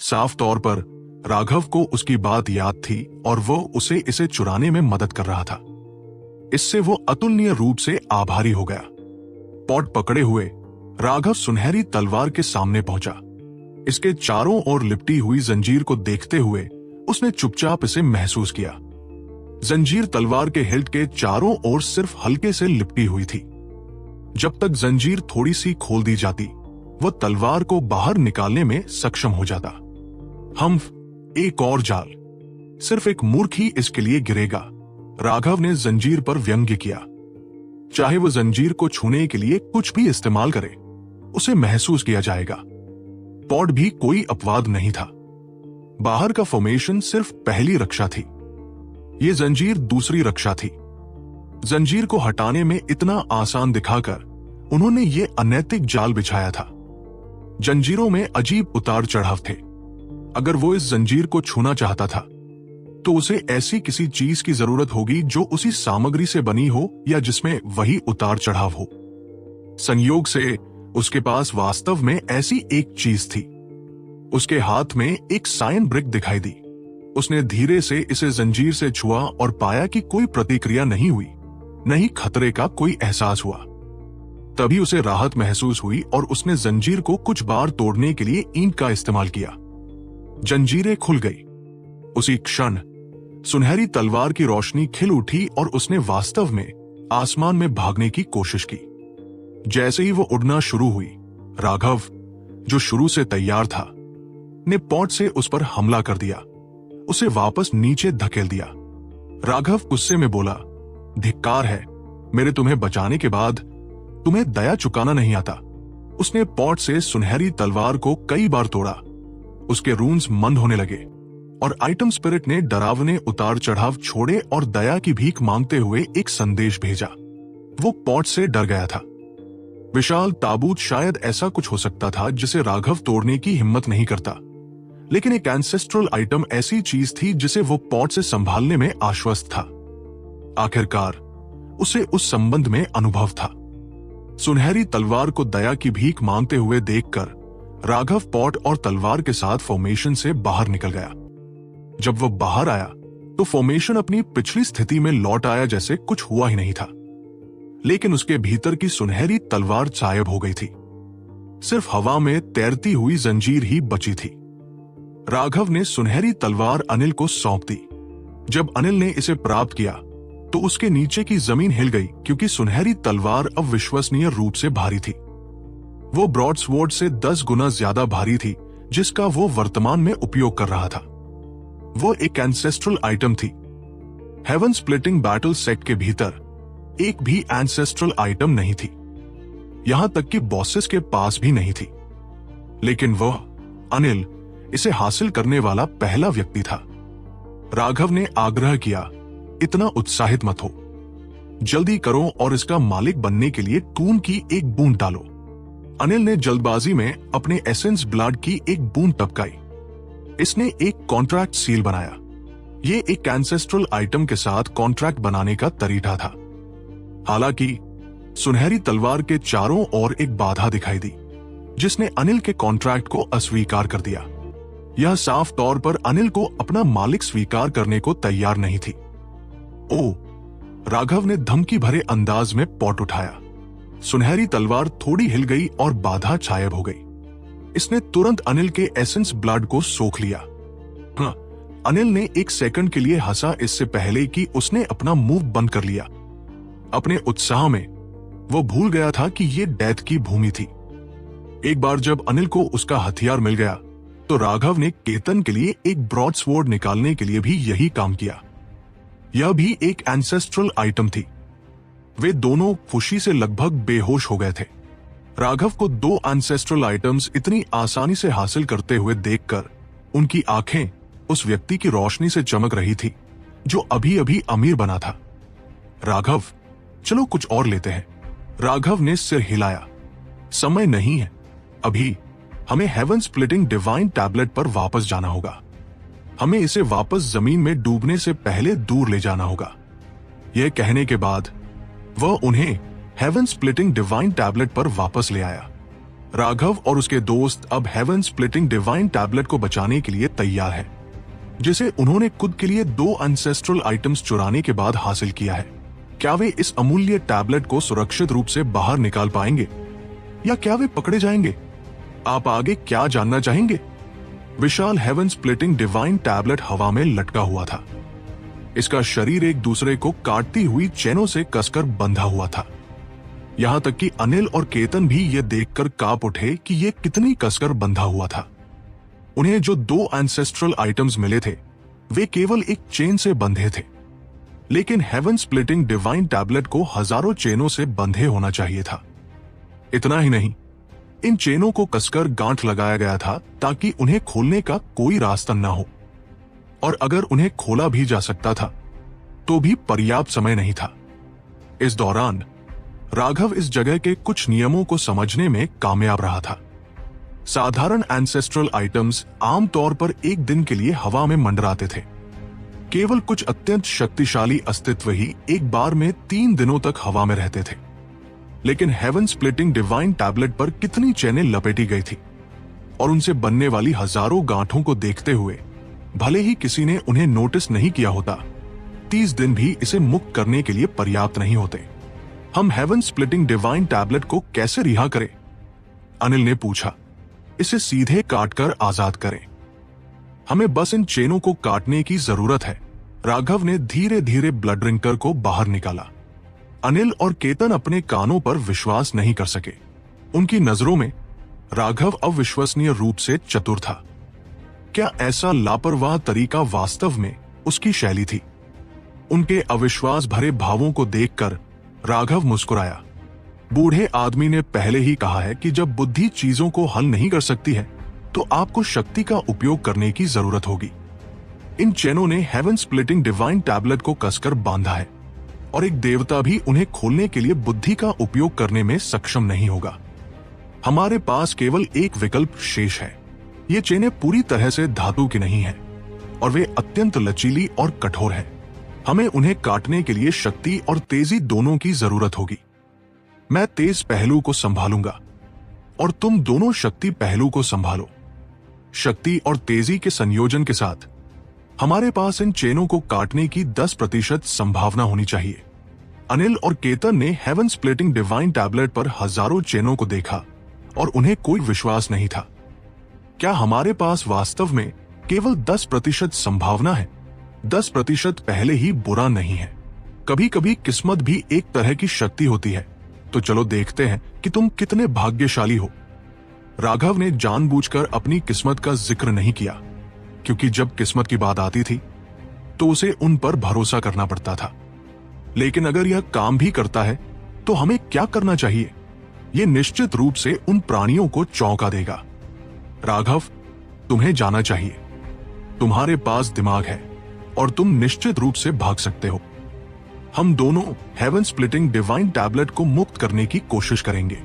साफ तौर पर राघव को उसकी बात याद थी और वो उसे इसे चुराने में मदद कर रहा था। इससे वो अतुलनीय रूप से आभारी हो गया। पॉट पकड़े हुए राघव सुनहरी तलवार के सामने पहुंचा। इसके चारों ओर लिपटी हुई जंजीर को देखते हुए उसने चुपचाप इसे महसूस किया। जंजीर तलवार के हिल्ट के चारों ओर सिर्फ हल्के से लिपटी हुई थी। जब तक जंजीर थोड़ी सी खोल दी जाती, वह तलवार को बाहर निकालने में सक्षम हो जाता। हम एक और जाल, सिर्फ एक मूर्ख ही इसके लिए गिरेगा, राघव ने जंजीर पर व्यंग्य किया। चाहे वो जंजीर को छूने के लिए कुछ भी इस्तेमाल करे, उसे महसूस किया जाएगा। पॉट भी कोई अपवाद नहीं था। बाहर का फॉर्मेशन सिर्फ पहली रक्षा थी, ये जंजीर दूसरी रक्षा थी। जंजीर को हटाने में इतना आसान दिखाकर उन्होंने ये अनैतिक जाल बिछाया था। जंजीरों में अजीब उतार चढ़ाव थे। अगर वो इस जंजीर को छूना चाहता था तो उसे ऐसी किसी चीज की जरूरत होगी जो उसी सामग्री से बनी हो या जिसमें वही उतार चढ़ाव हो। संयोग से उसके पास वास्तव में ऐसी एक चीज थी। उसके हाथ में एक साइन ब्रिक दिखाई दी। उसने धीरे से इसे जंजीर से छुआ और पाया कि कोई प्रतिक्रिया नहीं हुई, नहीं खतरे का कोई एहसास हुआ। तभी उसे राहत महसूस हुई और उसने जंजीर को कुछ बार तोड़ने के लिए ईंट का इस्तेमाल किया। जंजीरें खुल गई। उसी क्षण सुनहरी तलवार की रोशनी खिल उठी और उसने वास्तव में आसमान में भागने की कोशिश की। जैसे ही वो उड़ना शुरू हुई, राघव, जो शुरू से तैयार था, ने पॉट से उस पर हमला कर दिया, उसे वापस नीचे धकेल दिया। राघव गुस्से में बोला, धिक्कार है, मेरे तुम्हें बचाने के बाद तुम्हें दया चुकाना नहीं आता। उसने पॉट से सुनहरी तलवार को कई बार तोड़ा। उसके रून्स मंद होने लगे और आइटम स्पिरिट ने डरावने उतार चढ़ाव छोड़े और दया की भीख मांगते हुए एक संदेश भेजा। वो पॉट से डर गया था। विशाल ताबूत शायद ऐसा कुछ हो सकता था जिसे राघव तोड़ने की हिम्मत नहीं करता, लेकिन एक एंसेस्ट्रल आइटम ऐसी चीज थी जिसे वो पॉट से संभालने में आश्वस्त था। आखिरकार उसे उस संबंध में अनुभव था। सुनहरी तलवार को दया की भीख मांगते हुए देखकर राघव पॉट और तलवार के साथ फॉर्मेशन से बाहर निकल गया। जब वो बाहर आया तो फॉर्मेशन अपनी पिछली स्थिति में लौट आया जैसे कुछ हुआ ही नहीं था, लेकिन उसके भीतर की सुनहरी तलवार गायब हो गई थी। सिर्फ हवा में तैरती हुई जंजीर ही बची थी। राघव ने सुनहरी तलवार अनिल को सौंप दी। जब अनिल ने इसे प्राप्त किया तो उसके नीचे की जमीन हिल गई, क्योंकि सुनहरी तलवार अविश्वसनीय रूप से भारी थी। वो ब्रॉडस्वॉर्ड से 10 गुना ज्यादा भारी थी, जिसका वो वर्तमान में उपयोग कर रहा था। वो एक एंसेस्ट्रल आइटम थी। हेवन स्प्लिटिंग बैटल सेट के भीतर एक भी एंसेस्ट्रल आइटम नहीं थी, यहां तक कि बॉसेस के पास भी नहीं थी। लेकिन वह अनिल इसे हासिल करने वाला पहला व्यक्ति था। राघव ने आग्रह किया, इतना उत्साहित मत हो, जल्दी करो और इसका मालिक बनने के लिए खून की एक बूंद डालो। अनिल ने जल्दबाजी में अपने एसेंस ब्लड की एक बूंद टपकाई। इसने एक कॉन्ट्रैक्ट सील बनाया। ये एक एंसेस्ट्रल आइटम के साथ कॉन्ट्रैक्ट बनाने का तरीका था। हालांकि सुनहरी तलवार के चारों ओर एक बाधा दिखाई दी, जिसने अनिल के कॉन्ट्रैक्ट को अस्वीकार कर दिया। यह साफ तौर पर अनिल को अपना मालिक स्वीकार करने को तैयार नहीं थी। ओ, राघव ने धमकी भरे अंदाज में पॉट उठाया। सुनहरी तलवार थोड़ी हिल गई और बाधा गायब हो गई। इसने तुरंत अनिल के एसेंस ब्लड को सोख लिया। हाँ, अनिल ने एक सेकंड के लिए हंसा, इससे पहले कि उसने अपना मुंह बंद कर लिया। अपने उत्साह में वो भूल गया था कि ये डेथ की भूमि थी। एक बार जब अनिल को उसका हथियार मिल गया तो राघव ने केतन के लिए एक ब्रॉडस्वॉर्ड निकालने के लिए भी यही काम किया। यह भी एक एंसेस्ट्रल आइटम थी। वे दोनों खुशी से लगभग बेहोश हो गए थे। राघव को 2 एंसेस्ट्रल आइटम्स इतनी आसानी से हासिल करते हुए देखकर उनकी आंखें उस व्यक्ति की रोशनी से चमक रही थी जो अभी अभी अमीर बना था। राघव, चलो कुछ और लेते हैं। राघव ने सिर हिलाया। समय नहीं है, अभी हमें हेवन स्प्लिटिंग डिवाइन टैबलेट पर वापस जाना होगा। हमें इसे वापस जमीन में डूबने से पहले दूर ले जाना होगा। यह कहने के बाद वह उन्हें हेवन स्प्लिटिंग डिवाइन टैबलेट पर वापस ले आया। राघव और उसके दोस्त अब हेवन स्प्लिटिंग डिवाइन टैबलेट को बचाने के लिए तैयार है, जिसे उन्होंने खुद के लिए 2 एंसेस्ट्रल आइटम्स चुराने के बाद हासिल किया है। क्या वे इस अमूल्य टैबलेट को सुरक्षित रूप से बाहर निकाल पाएंगे या क्या वे पकड़े जाएंगे? आप आगे क्या जानना चाहेंगे? विशाल हेवन स्प्लिटिंग डिवाइन टैबलेट हवा में लटका हुआ था। इसका शरीर एक दूसरे को काटती हुई चैनों से कसकर बंधा हुआ था। यहां तक कि अनिल और केतन भी यह देखकर कांप उठे कि यह कितनी कसकर बंधा हुआ था। उन्हें जो 2 एंसेस्ट्रल आइटम्स मिले थे वे केवल एक चेन से बंधे थे, लेकिन हेवन स्प्लिटिंग डिवाइन टैबलेट को हजारों चेनों से बंधे होना चाहिए था। इतना ही नहीं, इन चेनों को कसकर गांठ लगाया गया था ताकि उन्हें खोलने का कोई रास्ता न हो, और अगर उन्हें खोला भी जा सकता था तो भी पर्याप्त समय नहीं था। इस दौरान राघव इस जगह के कुछ नियमों को समझने में कामयाब रहा था। साधारण एंसेस्ट्रल आइटम्स आमतौर पर एक दिन के लिए हवा में मंडराते थे। केवल कुछ अत्यंत शक्तिशाली अस्तित्व ही एक बार में 3 दिनों तक हवा में रहते थे। लेकिन हेवन स्प्लिटिंग डिवाइन टैबलेट पर कितनी चैनें लपेटी गई थी, और उनसे बनने वाली हजारों गांठों को देखते हुए भले ही किसी ने उन्हें नोटिस नहीं किया होता, 30 दिन भी इसे मुक्त करने के लिए पर्याप्त नहीं होते। हम हेवन स्प्लिटिंग डिवाइन टैबलेट को कैसे रिहा करें? अनिल ने पूछा। इसे सीधे काटकर आजाद करें। हमें बस इन चेनों को काटने की जरूरत है। राघव ने धीरे धीरे ब्लड ड्रिंकर को बाहर निकाला। अनिल और केतन अपने कानों पर विश्वास नहीं कर सके। उनकी नजरों में राघव अविश्वसनीय रूप से चतुर था। क्या ऐसा लापरवाह तरीका वास्तव में उसकी शैली थी? उनके अविश्वास भरे भावों को देखकर राघव मुस्कुराया। बूढ़े आदमी ने पहले ही कहा है कि जब बुद्धि चीजों को हल नहीं कर सकती है तो आपको शक्ति का उपयोग करने की जरूरत होगी। इन चैनों ने हेवन स्प्लिटिंग डिवाइन टैबलेट को कसकर बांधा है, और एक देवता भी उन्हें खोलने के लिए बुद्धि का उपयोग करने में सक्षम नहीं होगा। हमारे पास केवल एक विकल्प शेष है। ये चेनें पूरी तरह से धातु की नहीं है और वे अत्यंत लचीली और कठोर है। हमें उन्हें काटने के लिए शक्ति और तेजी दोनों की जरूरत होगी। मैं तेज पहलू को संभालूंगा और तुम दोनों शक्ति पहलू को संभालो। शक्ति और तेजी के संयोजन के साथ हमारे पास इन चेनों को काटने की 10% संभावना होनी चाहिए। अनिल और केतन ने हेवन स्प्लिटिंग डिवाइन टैबलेट पर हजारों चेनों को देखा और उन्हें कोई विश्वास नहीं था। क्या हमारे पास वास्तव में केवल 10% संभावना है? 10% पहले ही बुरा नहीं है। कभी कभी किस्मत भी एक तरह की शक्ति होती है। तो चलो देखते हैं कि तुम कितने भाग्यशाली हो। राघव ने जानबूझकर अपनी किस्मत का जिक्र नहीं किया, क्योंकि जब किस्मत की बात आती थी तो उसे उन पर भरोसा करना पड़ता था। लेकिन अगर यह काम भी करता है तो हमें क्या करना चाहिए? यह निश्चित रूप से उन प्राणियों को चौंका देगा। राघव, तुम्हें जाना चाहिए। तुम्हारे पास दिमाग है और तुम निश्चित रूप से भाग सकते हो। हम दोनों हेवन स्प्लिटिंग डिवाइन टैबलेट को मुक्त करने की कोशिश करेंगे।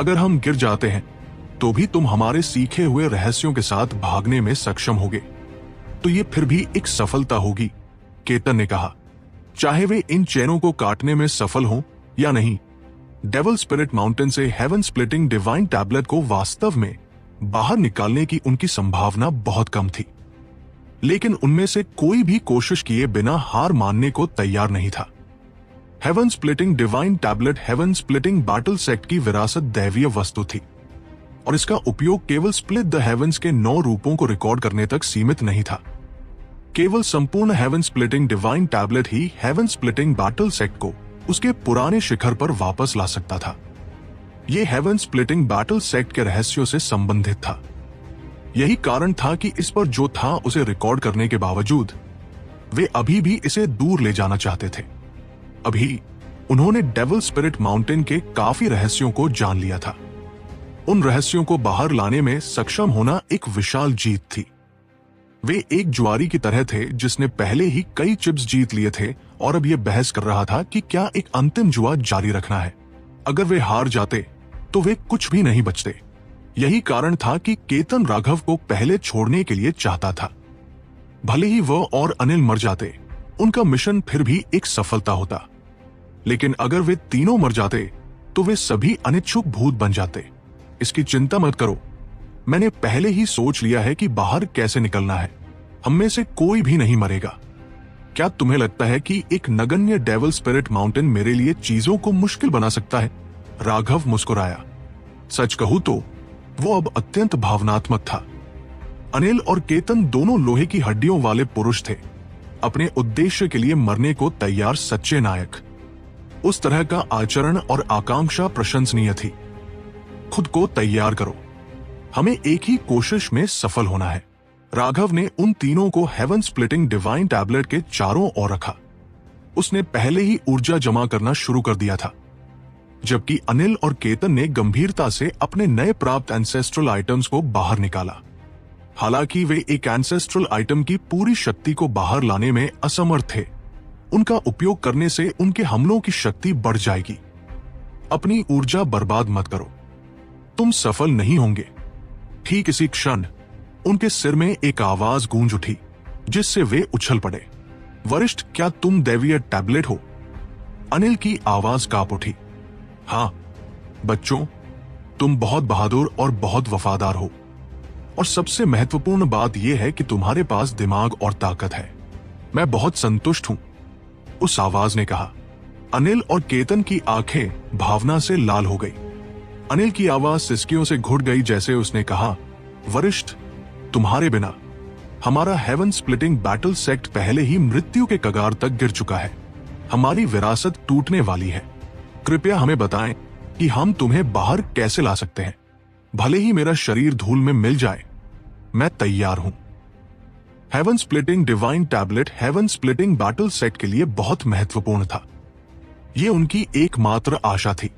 अगर हम गिर जाते हैं तो भी तुम हमारे सीखे हुए रहस्यों के साथ भागने में सक्षम होगे, तो ये फिर भी एक सफलता होगी, केतन ने कहा। चाहे वे इन चैनों को काटने में सफल हों या नहीं, डेविल स्पिरिट माउंटेन से हेवन स्प्लिटिंग डिवाइन टैबलेट को वास्तव में बाहर निकालने की उनकी संभावना बहुत कम थी। लेकिन उनमें से कोई भी कोशिश किए बिना हार मानने को तैयार नहीं था। Heaven splitting divine tablet heaven splitting battle sect की विरासत दैवीय वस्तु थी, और इसका उपयोग केवल स्प्लिट द हेवंस के 9 रूपों को रिकॉर्ड करने तक सीमित नहीं था। केवल संपूर्ण हेवन स्प्लिटिंग डिवाइन टैबलेट ही हेवन स्प्लिटिंग बैटल सेक्ट को उसके पुराने शिखर पर वापस ला सकता था। यह हेवन स्प्लिटिंग बैटल सेक्ट के रहस्यों से संबंधित था। यही कारण था कि इस पर जो था उसे रिकॉर्ड करने के बावजूद वे अभी भी इसे दूर ले जाना चाहते थे। अभी उन्होंने डेविल स्पिरिट माउंटेन के काफी रहस्यों को जान लिया था। उन रहस्यों को बाहर लाने में सक्षम होना एक विशाल जीत थी। वे एक जुआरी की तरह थे जिसने पहले ही कई चिप्स जीत लिए थे और अब यह बहस कर रहा था कि क्या एक अंतिम जुआ जारी रखना है। अगर वे हार जाते तो वे कुछ भी नहीं बचते। यही कारण था कि केतन राघव को पहले छोड़ने के लिए चाहता था। भले ही वह और अनिल मर जाते, उनका मिशन फिर भी एक सफलता होता। लेकिन अगर वे तीनों मर जाते तो वे सभी अनिच्छुक भूत बन जाते। इसकी चिंता मत करो, मैंने पहले ही सोच लिया है कि बाहर कैसे निकलना है। हम में से कोई भी नहीं मरेगा। क्या तुम्हें लगता है कि एक नगण्य डेविल स्पिरिट माउंटेन मेरे लिए चीजों को मुश्किल बना सकता है? राघव मुस्कुराया। सच कहूं तो वो अब अत्यंत भावनात्मक था। अनिल और केतन दोनों लोहे की हड्डियों वाले पुरुष थे, अपने उद्देश्य के लिए मरने को तैयार सच्चे नायक। उस तरह का आचरण और आकांक्षा प्रशंसनीय थी। खुद को तैयार करो, हमें एक ही कोशिश में सफल होना है। राघव ने उन तीनों को हेवन स्प्लिटिंग डिवाइन टैबलेट के चारों ओर रखा। उसने पहले ही ऊर्जा जमा करना शुरू कर दिया था, जबकि अनिल और केतन ने गंभीरता से अपने नए प्राप्त एंसेस्ट्रल आइटम्स को बाहर निकाला। हालांकि वे एक एंसेस्ट्रल आइटम की पूरी शक्ति को बाहर लाने में असमर्थ थे। उनका उपयोग करने से उनके हमलों की शक्ति बढ़ जाएगी। अपनी ऊर्जा बर्बाद मत करो, तुम सफल नहीं होंगे। ठीक इसी क्षण उनके सिर में एक आवाज गूंज उठी, जिससे वे उछल पड़े। वरिष्ठ, क्या तुम दैवीय टैबलेट हो? अनिल की आवाज कांप उठी। हाँ बच्चों, तुम बहुत बहादुर और बहुत वफादार हो, और सबसे महत्वपूर्ण बात यह है कि तुम्हारे पास दिमाग और ताकत है। मैं बहुत संतुष्ट हूं, उस आवाज ने कहा। अनिल और केतन की आंखें भावना से लाल हो गई। अनिल की आवाज सिसकियों से घुट गई जैसे उसने कहा, वरिष्ठ, तुम्हारे बिना हमारा हेवन स्प्लिटिंग बैटल सेक्ट पहले ही मृत्यु के कगार तक गिर चुका है। हमारी विरासत टूटने वाली है। कृपया हमें बताएं कि हम तुम्हें बाहर कैसे ला सकते हैं। भले ही मेरा शरीर धूल में मिल जाए, मैं तैयार हूं। Heaven splitting divine tablet heaven splitting battle set के लिए बहुत महत्वपूर्ण था। यह उनकी एकमात्र आशा थी।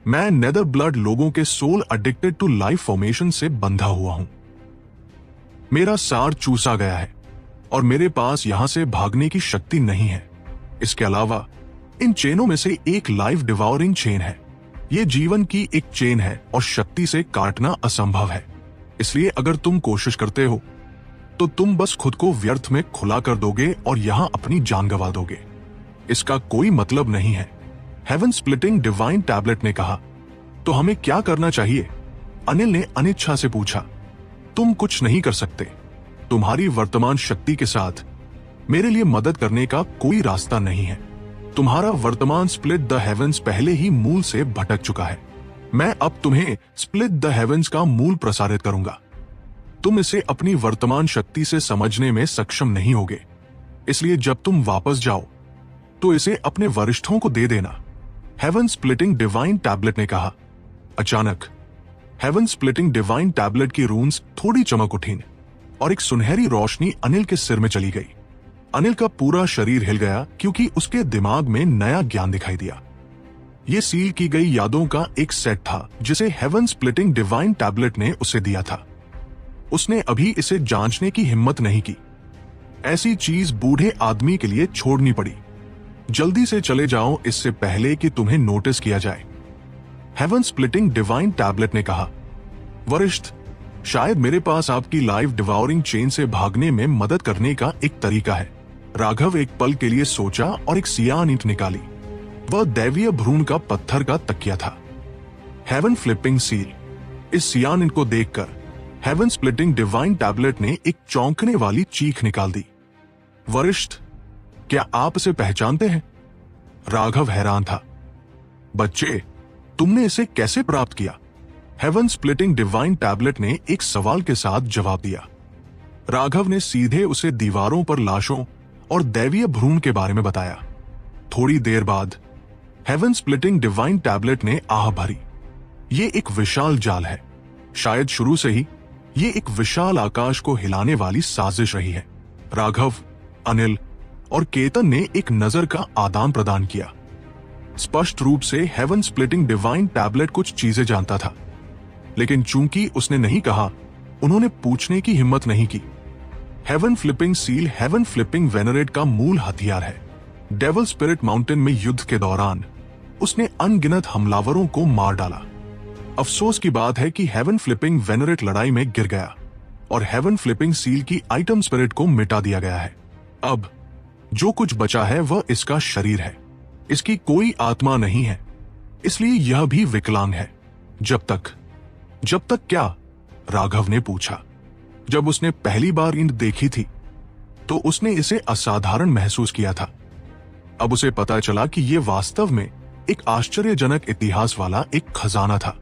मैं नेदर ब्लड लोगों के soul addicted to life formation से बंधा हुआ हूं। मेरा सार चूसा गया है और मेरे पास यहां से भागने की शक्ति नहीं है। इसके अलावा इन चेनों में से एक लाइफ डिवाउरिंग चेन है। यह जीवन की एक चेन है और शक्ति से काटना असंभव है। इसलिए अगर तुम कोशिश करते हो तो तुम बस खुद को व्यर्थ में खुला कर दोगे और यहां अपनी जान गंवा दोगे। इसका कोई मतलब नहीं है, हेवन स्प्लिटिंग डिवाइन टैबलेट ने कहा। तो हमें क्या करना चाहिए? अनिल ने अनिच्छा से पूछा। तुम कुछ नहीं कर सकते। तुम्हारी वर्तमान शक्ति के साथ मेरे लिए मदद करने का कोई रास्ता नहीं है। तुम्हारा वर्तमान स्प्लिट द हेवंस पहले ही मूल से भटक चुका है। मैं अब तुम्हें स्प्लिट द हेवंस का मूल प्रसारित करूंगा। तुम इसे अपनी वर्तमान शक्ति से समझने में सक्षम नहीं होगे, इसलिए जब तुम वापस जाओ तो इसे अपने वरिष्ठों को दे देना, हेवन स्प्लिटिंग डिवाइन टैबलेट ने कहा। अचानक हेवन स्प्लिटिंग डिवाइन टैबलेट की रून्स थोड़ी चमक उठी और एक सुनहरी रोशनी अनिल के सिर में चली गई। अनिल का पूरा शरीर हिल गया क्योंकि उसके दिमाग में नया ज्ञान दिखाई दिया। यह सील की गई यादों का एक सेट था जिसे हेवन स्प्लिटिंग डिवाइन टैबलेट ने उसे दिया था। उसने अभी इसे जांचने की हिम्मत नहीं की। ऐसी चीज बूढ़े आदमी के लिए छोड़नी पड़ी। जल्दी से चले जाओ इससे पहले कि तुम्हें नोटिस किया जाए, हेवन स्प्लिटिंग डिवाइन टैबलेट ने कहा। वरिष्ठ, शायद मेरे पास आपकी लाइफ डिवाउरिंग चेन से भागने में मदद करने का एक तरीका है। राघव एक पल के लिए सोचा और एक सियान ईंट निकाली। वह दैवीय भ्रूण का पत्थर का तकिया था। Heaven flipping seal. इस सियान ईंट को देखकर हेवन स्प्लिटिंग डिवाइन टैबलेट ने एक चौंकने वाली चीख निकाल दी। वरिष्ठ, क्या आप इसे पहचानते हैं? राघव हैरान था। बच्चे, तुमने इसे कैसे प्राप्त किया? हेवन स्प्लिटिंग डिवाइन टैबलेट ने एक सवाल के साथ जवाब दिया। राघव ने सीधे उसे दीवारों पर लाशों और दैवीय भ्रूण के बारे में बताया। थोड़ी देर बाद हेवन स्प्लिटिंग डिवाइन टैबलेट ने आह भरी। ये एक विशाल जाल है। शायद शुरू से ही ये एक विशाल आकाश को हिलाने वाली साजिश रही है। राघव, अनिल और केतन ने एक नजर का आदान प्रदान किया। स्पष्ट रूप से हेवन स्प्लिटिंग डिवाइन टैबलेट कुछ चीजें जानता था, लेकिन चूंकि उसने नहीं कहा, उन्होंने पूछने की हिम्मत नहीं की। Heaven flipping seal heaven flipping वेनरेट का मूल हथियार है। डेविल स्पिरिट माउंटेन में युद्ध के दौरान उसने अनगिनत हमलावरों को मार डाला। अफसोस की बात है कि हेवन फ्लिपिंग वेनरेट लड़ाई में गिर गया और हेवन फ्लिपिंग सील की आइटम स्पिरिट को मिटा दिया गया है। अब जो कुछ बचा है वह इसका शरीर है। इसकी कोई आत्मा नहीं है, इसलिए यह भी विकलांग है। जब तक जब तक क्या? राघव ने पूछा। जब उसने पहली बार ईंट देखी थी तो उसने इसे असाधारण महसूस किया था। अब उसे पता चला कि यह वास्तव में एक आश्चर्यजनक इतिहास वाला एक खजाना था।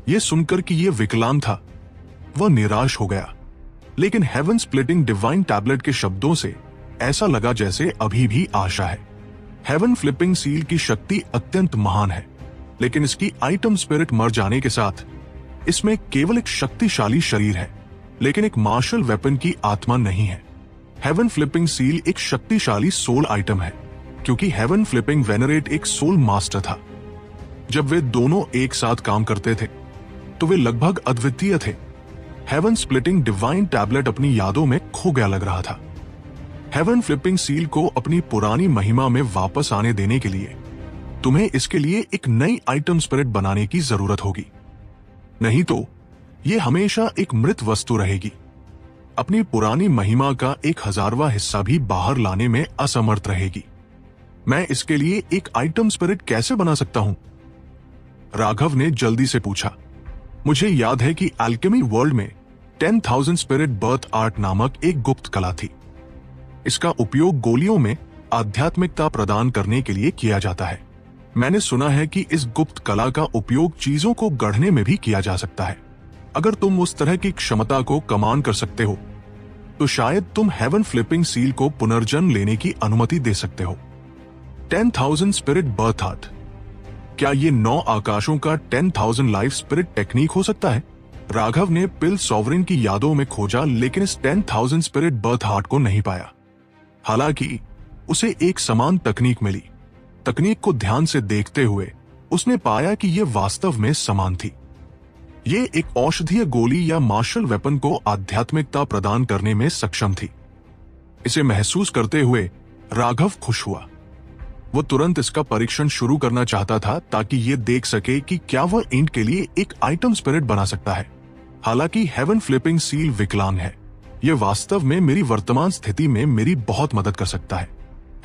यह सुनकर कि यह विकलांग था, वह निराश हो गया। लेकिन हेवन स्प्लिटिंग डिवाइन टैबलेट के शब्दों से ऐसा लगा जैसे अभी भी आशा है। हेवन फ्लिपिंग सील की शक्ति अत्यंत महान है, लेकिन इसकी आइटम स्पिरिट मर जाने के साथ इसमें केवल एक शक्तिशाली शरीर है, लेकिन एक मार्शल वेपन की आत्मा नहीं है। हेवन फ्लिपिंग सील एक शक्तिशाली सोल आइटम है, क्योंकि हेवन फ्लिपिंग वेनरेट एक सोल मास्टर था। जब वे दोनों एक साथ काम करते थे तो वे लगभग अद्वितीय थे। हेवन स्प्लिटिंग डिवाइन टैबलेट अपनी यादों में खो गया लग रहा था। हेवन फ्लिपिंग सील को अपनी पुरानी महिमा में वापस आने देने के लिए तुम्हें इसके लिए एक नई आइटम स्पिरिट बनाने की जरूरत होगी, नहीं तो यह हमेशा एक मृत वस्तु रहेगी। अपनी पुरानी महिमा का 1000वां हिस्सा भी बाहर लाने में असमर्थ रहेगी। मैं इसके लिए एक आइटम स्पिरिट कैसे बना सकता हूं? राघव ने जल्दी से पूछा। मुझे याद है कि अल्केमी वर्ल्ड में 10,000 स्पिरिट बर्थ आर्ट नामक एक गुप्त कला थी। इसका उपयोग गोलियों में आध्यात्मिकता प्रदान करने के लिए किया जाता है। मैंने सुना है कि इस गुप्त कला का उपयोग चीजों को गढ़ने में भी किया जा सकता है। अगर तुम उस तरह की क्षमता को कमान कर सकते हो तो शायद तुम हेवन फ्लिपिंग सील को पुनर्जन्म लेने की अनुमति दे सकते हो। 10,000 स्पिरिट बर्थ आर्ट, क्या ये 9 आकाशों का 10,000 लाइफ स्पिरिट टेक्निक हो सकता है? राघव ने पिल सॉवरिन की यादों में खोजा, लेकिन इस 10,000 स्पिरिट बर्थ आर्ट को नहीं पाया। हालांकि उसे एक समान तकनीक मिली। तकनीक को ध्यान से देखते हुए उसने पाया कि यह वास्तव में समान थी। ये एक औषधीय गोली या मार्शल वेपन को आध्यात्मिकता प्रदान करने में सक्षम थी। इसे महसूस करते हुए राघव खुश हुआ। वो तुरंत इसका परीक्षण शुरू करना चाहता था ताकि ये देख सके कि क्या वह ईंट के लिए एक आइटम स्पिरिट बना सकता है। हालांकि हेवन फ्लिपिंग सील विकलांग है, यह वास्तव में मेरी वर्तमान स्थिति में मेरी बहुत मदद कर सकता है।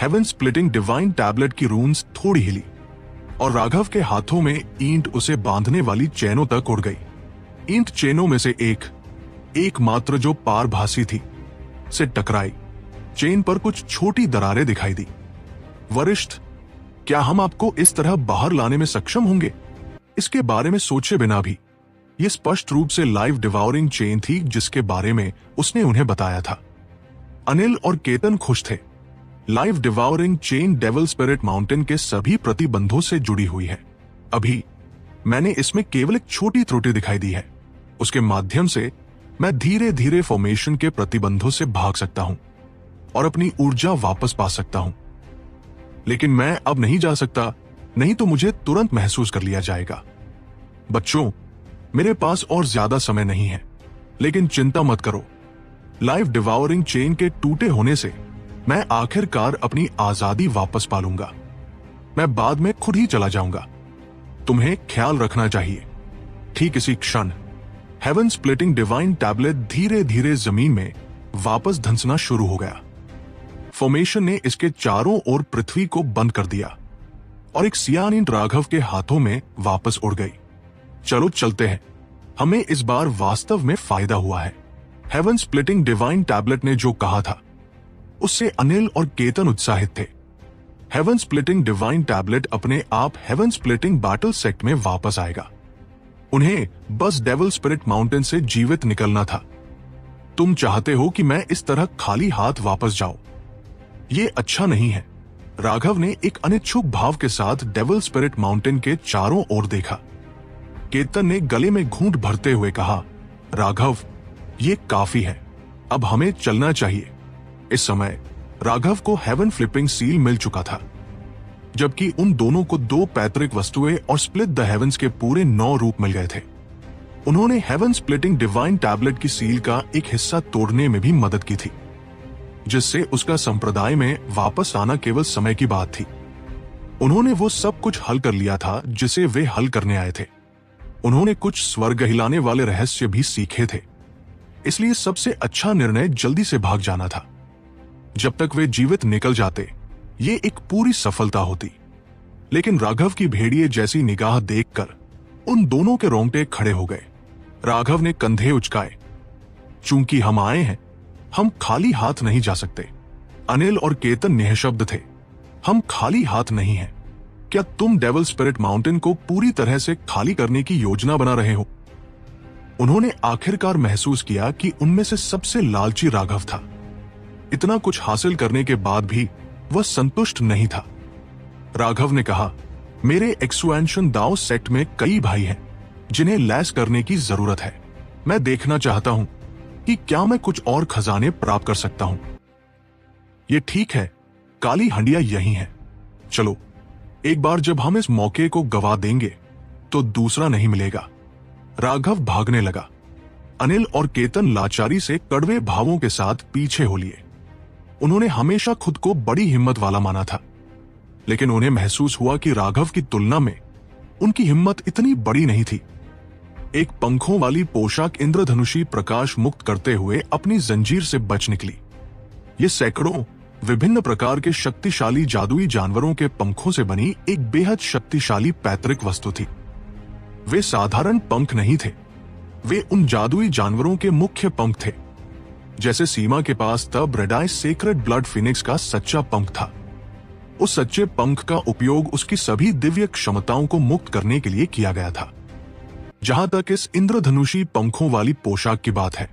हेवन स्प्लिटिंग डिवाइन टैबलेट की रून्स थोड़ी हिली और राघव के हाथों में ईंट उसे बांधने वाली चेनों तक उड़ गई। ईंट चेनों में से एक मात्र जो पारभासी थी से टकराई। चेन पर कुछ छोटी दरारें दिखाई दी। वरिष्ठ, क्या हम आपको इस तरह बाहर लाने में सक्षम होंगे? इसके बारे में सोचे बिना भी यह स्पष्ट रूप से लाइव डिवाउरिंग चेन थी जिसके बारे में उसने उन्हें बताया था। अनिल और केतन खुश थे। Live devouring chain devil spirit mountain के सभी प्रतिबंधों से जुड़ी हुई है। अभी मैंने इसमें केवल एक छोटी त्रुटि दिखाई दी है। उसके माध्यम से मैं धीरे धीरे फॉर्मेशन के प्रतिबंधों से भाग सकता हूं और अपनी ऊर्जा वापस पा सकता हूं। लेकिन मैं अब नहीं जा सकता, नहीं तो मुझे तुरंत महसूस कर लिया जाएगा। बच्चों, मेरे पास और ज्यादा समय नहीं है, लेकिन चिंता मत करो। लाइव डिवाउरिंग चेन के टूटे होने से मैं आखिरकार अपनी आजादी वापस पा लूंगा। मैं बाद में खुद ही चला जाऊंगा। तुम्हें ख्याल रखना चाहिए। ठीक इसी क्षण हेवन स्प्लिटिंग डिवाइन टैबलेट धीरे धीरे जमीन में वापस धंसना शुरू हो गया। फॉर्मेशन ने इसके चारों ओर पृथ्वी को बंद कर दिया और एक सियान ईंट राघव के हाथों में वापस उड़ गई। चलो चलते हैं, हमें इस बार वास्तव में फायदा हुआ है। हेवन स्प्लिटिंग डिवाइन टैबलेट ने जो कहा था उससे अनिल और केतन उत्साहित थे। हेवन स्प्लिटिंग डिवाइन टैबलेट अपने आप हेवन स्प्लिटिंग बैटल सेक्ट में वापस आएगा। उन्हें बस डेविल स्पिरिट माउंटेन से जीवित निकलना था। तुम चाहते हो कि मैं इस तरह खाली हाथ वापस जाऊं? ये अच्छा नहीं है। राघव ने एक अनिच्छुक भाव के साथ डेविल स्पिरिट माउंटेन के चारों ओर देखा। केतन ने गले में घूंट भरते हुए कहा, राघव, ये काफी है, अब हमें चलना चाहिए। इस समय राघव को हेवन फ्लिपिंग सील मिल चुका था, जबकि उन दोनों को 2 पैतृक वस्तुएं और स्प्लिट द हेवंस के पूरे 9 रूप मिल गए थे। उन्होंने हेवन स्प्लिटिंग डिवाइन टैबलेट की सील का एक हिस्सा तोड़ने में भी मदद की थी, जिससे उसका संप्रदाय में वापस आना केवल समय की बात थी। उन्होंने वो सब कुछ हल कर लिया था जिसे वे हल करने आए थे। उन्होंने कुछ स्वर्ग हिलाने वाले रहस्य भी सीखे थे, इसलिए सबसे अच्छा निर्णय जल्दी से भाग जाना था। जब तक वे जीवित निकल जाते ये एक पूरी सफलता होती। लेकिन राघव की भेड़िए जैसी निगाह देखकर उन दोनों के रोंगटे खड़े हो गए। राघव ने कंधे उचकाए। चूंकि हम आए हैं, हम खाली हाथ नहीं जा सकते। अनिल और केतन निःशब्द थे। हम खाली हाथ नहीं हैं। क्या तुम डेविल स्पिरिट माउंटेन को पूरी तरह से खाली करने की योजना बना रहे हो? उन्होंने आखिरकार महसूस किया कि उनमें से सबसे लालची राघव था। इतना कुछ हासिल करने के बाद भी वह संतुष्ट नहीं था। राघव ने कहा, मेरे एक्सपेंशन दाव सेट में कई भाई हैं जिन्हें लैस करने की जरूरत है। मैं देखना चाहता हूं कि क्या मैं कुछ और खजाने प्राप्त कर सकता हूं। ये ठीक है, काली हंडिया यही है। चलो, एक बार जब हम इस मौके को गवा देंगे तो दूसरा नहीं मिलेगा। राघव भागने लगा। अनिल और केतन लाचारी से कड़वे भावों के साथ पीछे हो लिए। उन्होंने हमेशा खुद को बड़ी हिम्मत वाला माना था, लेकिन उन्हें महसूस हुआ कि राघव की तुलना में उनकी हिम्मत इतनी बड़ी नहीं थी। एक पंखों वाली पोशाक इंद्रधनुषी प्रकाश मुक्त करते हुए अपनी जंजीर से बच निकली। ये सैकड़ों विभिन्न प्रकार के शक्तिशाली जादुई जानवरों के पंखों से बनी एक बेहद शक्तिशाली पैतृक वस्तु थी। वे साधारण पंख नहीं थे, वे उन जादुई जानवरों के मुख्य पंख थे। जैसे सीमा के पास तब रेडाई सेक्रेड ब्लड फिनिक्स का सच्चा पंख था। उस सच्चे पंख का उपयोग उसकी सभी दिव्य क्षमताओं को मुक्त करने के लिए किया गया था। जहां तक इस इंद्रधनुषी पंखों वाली पोशाक की बात है,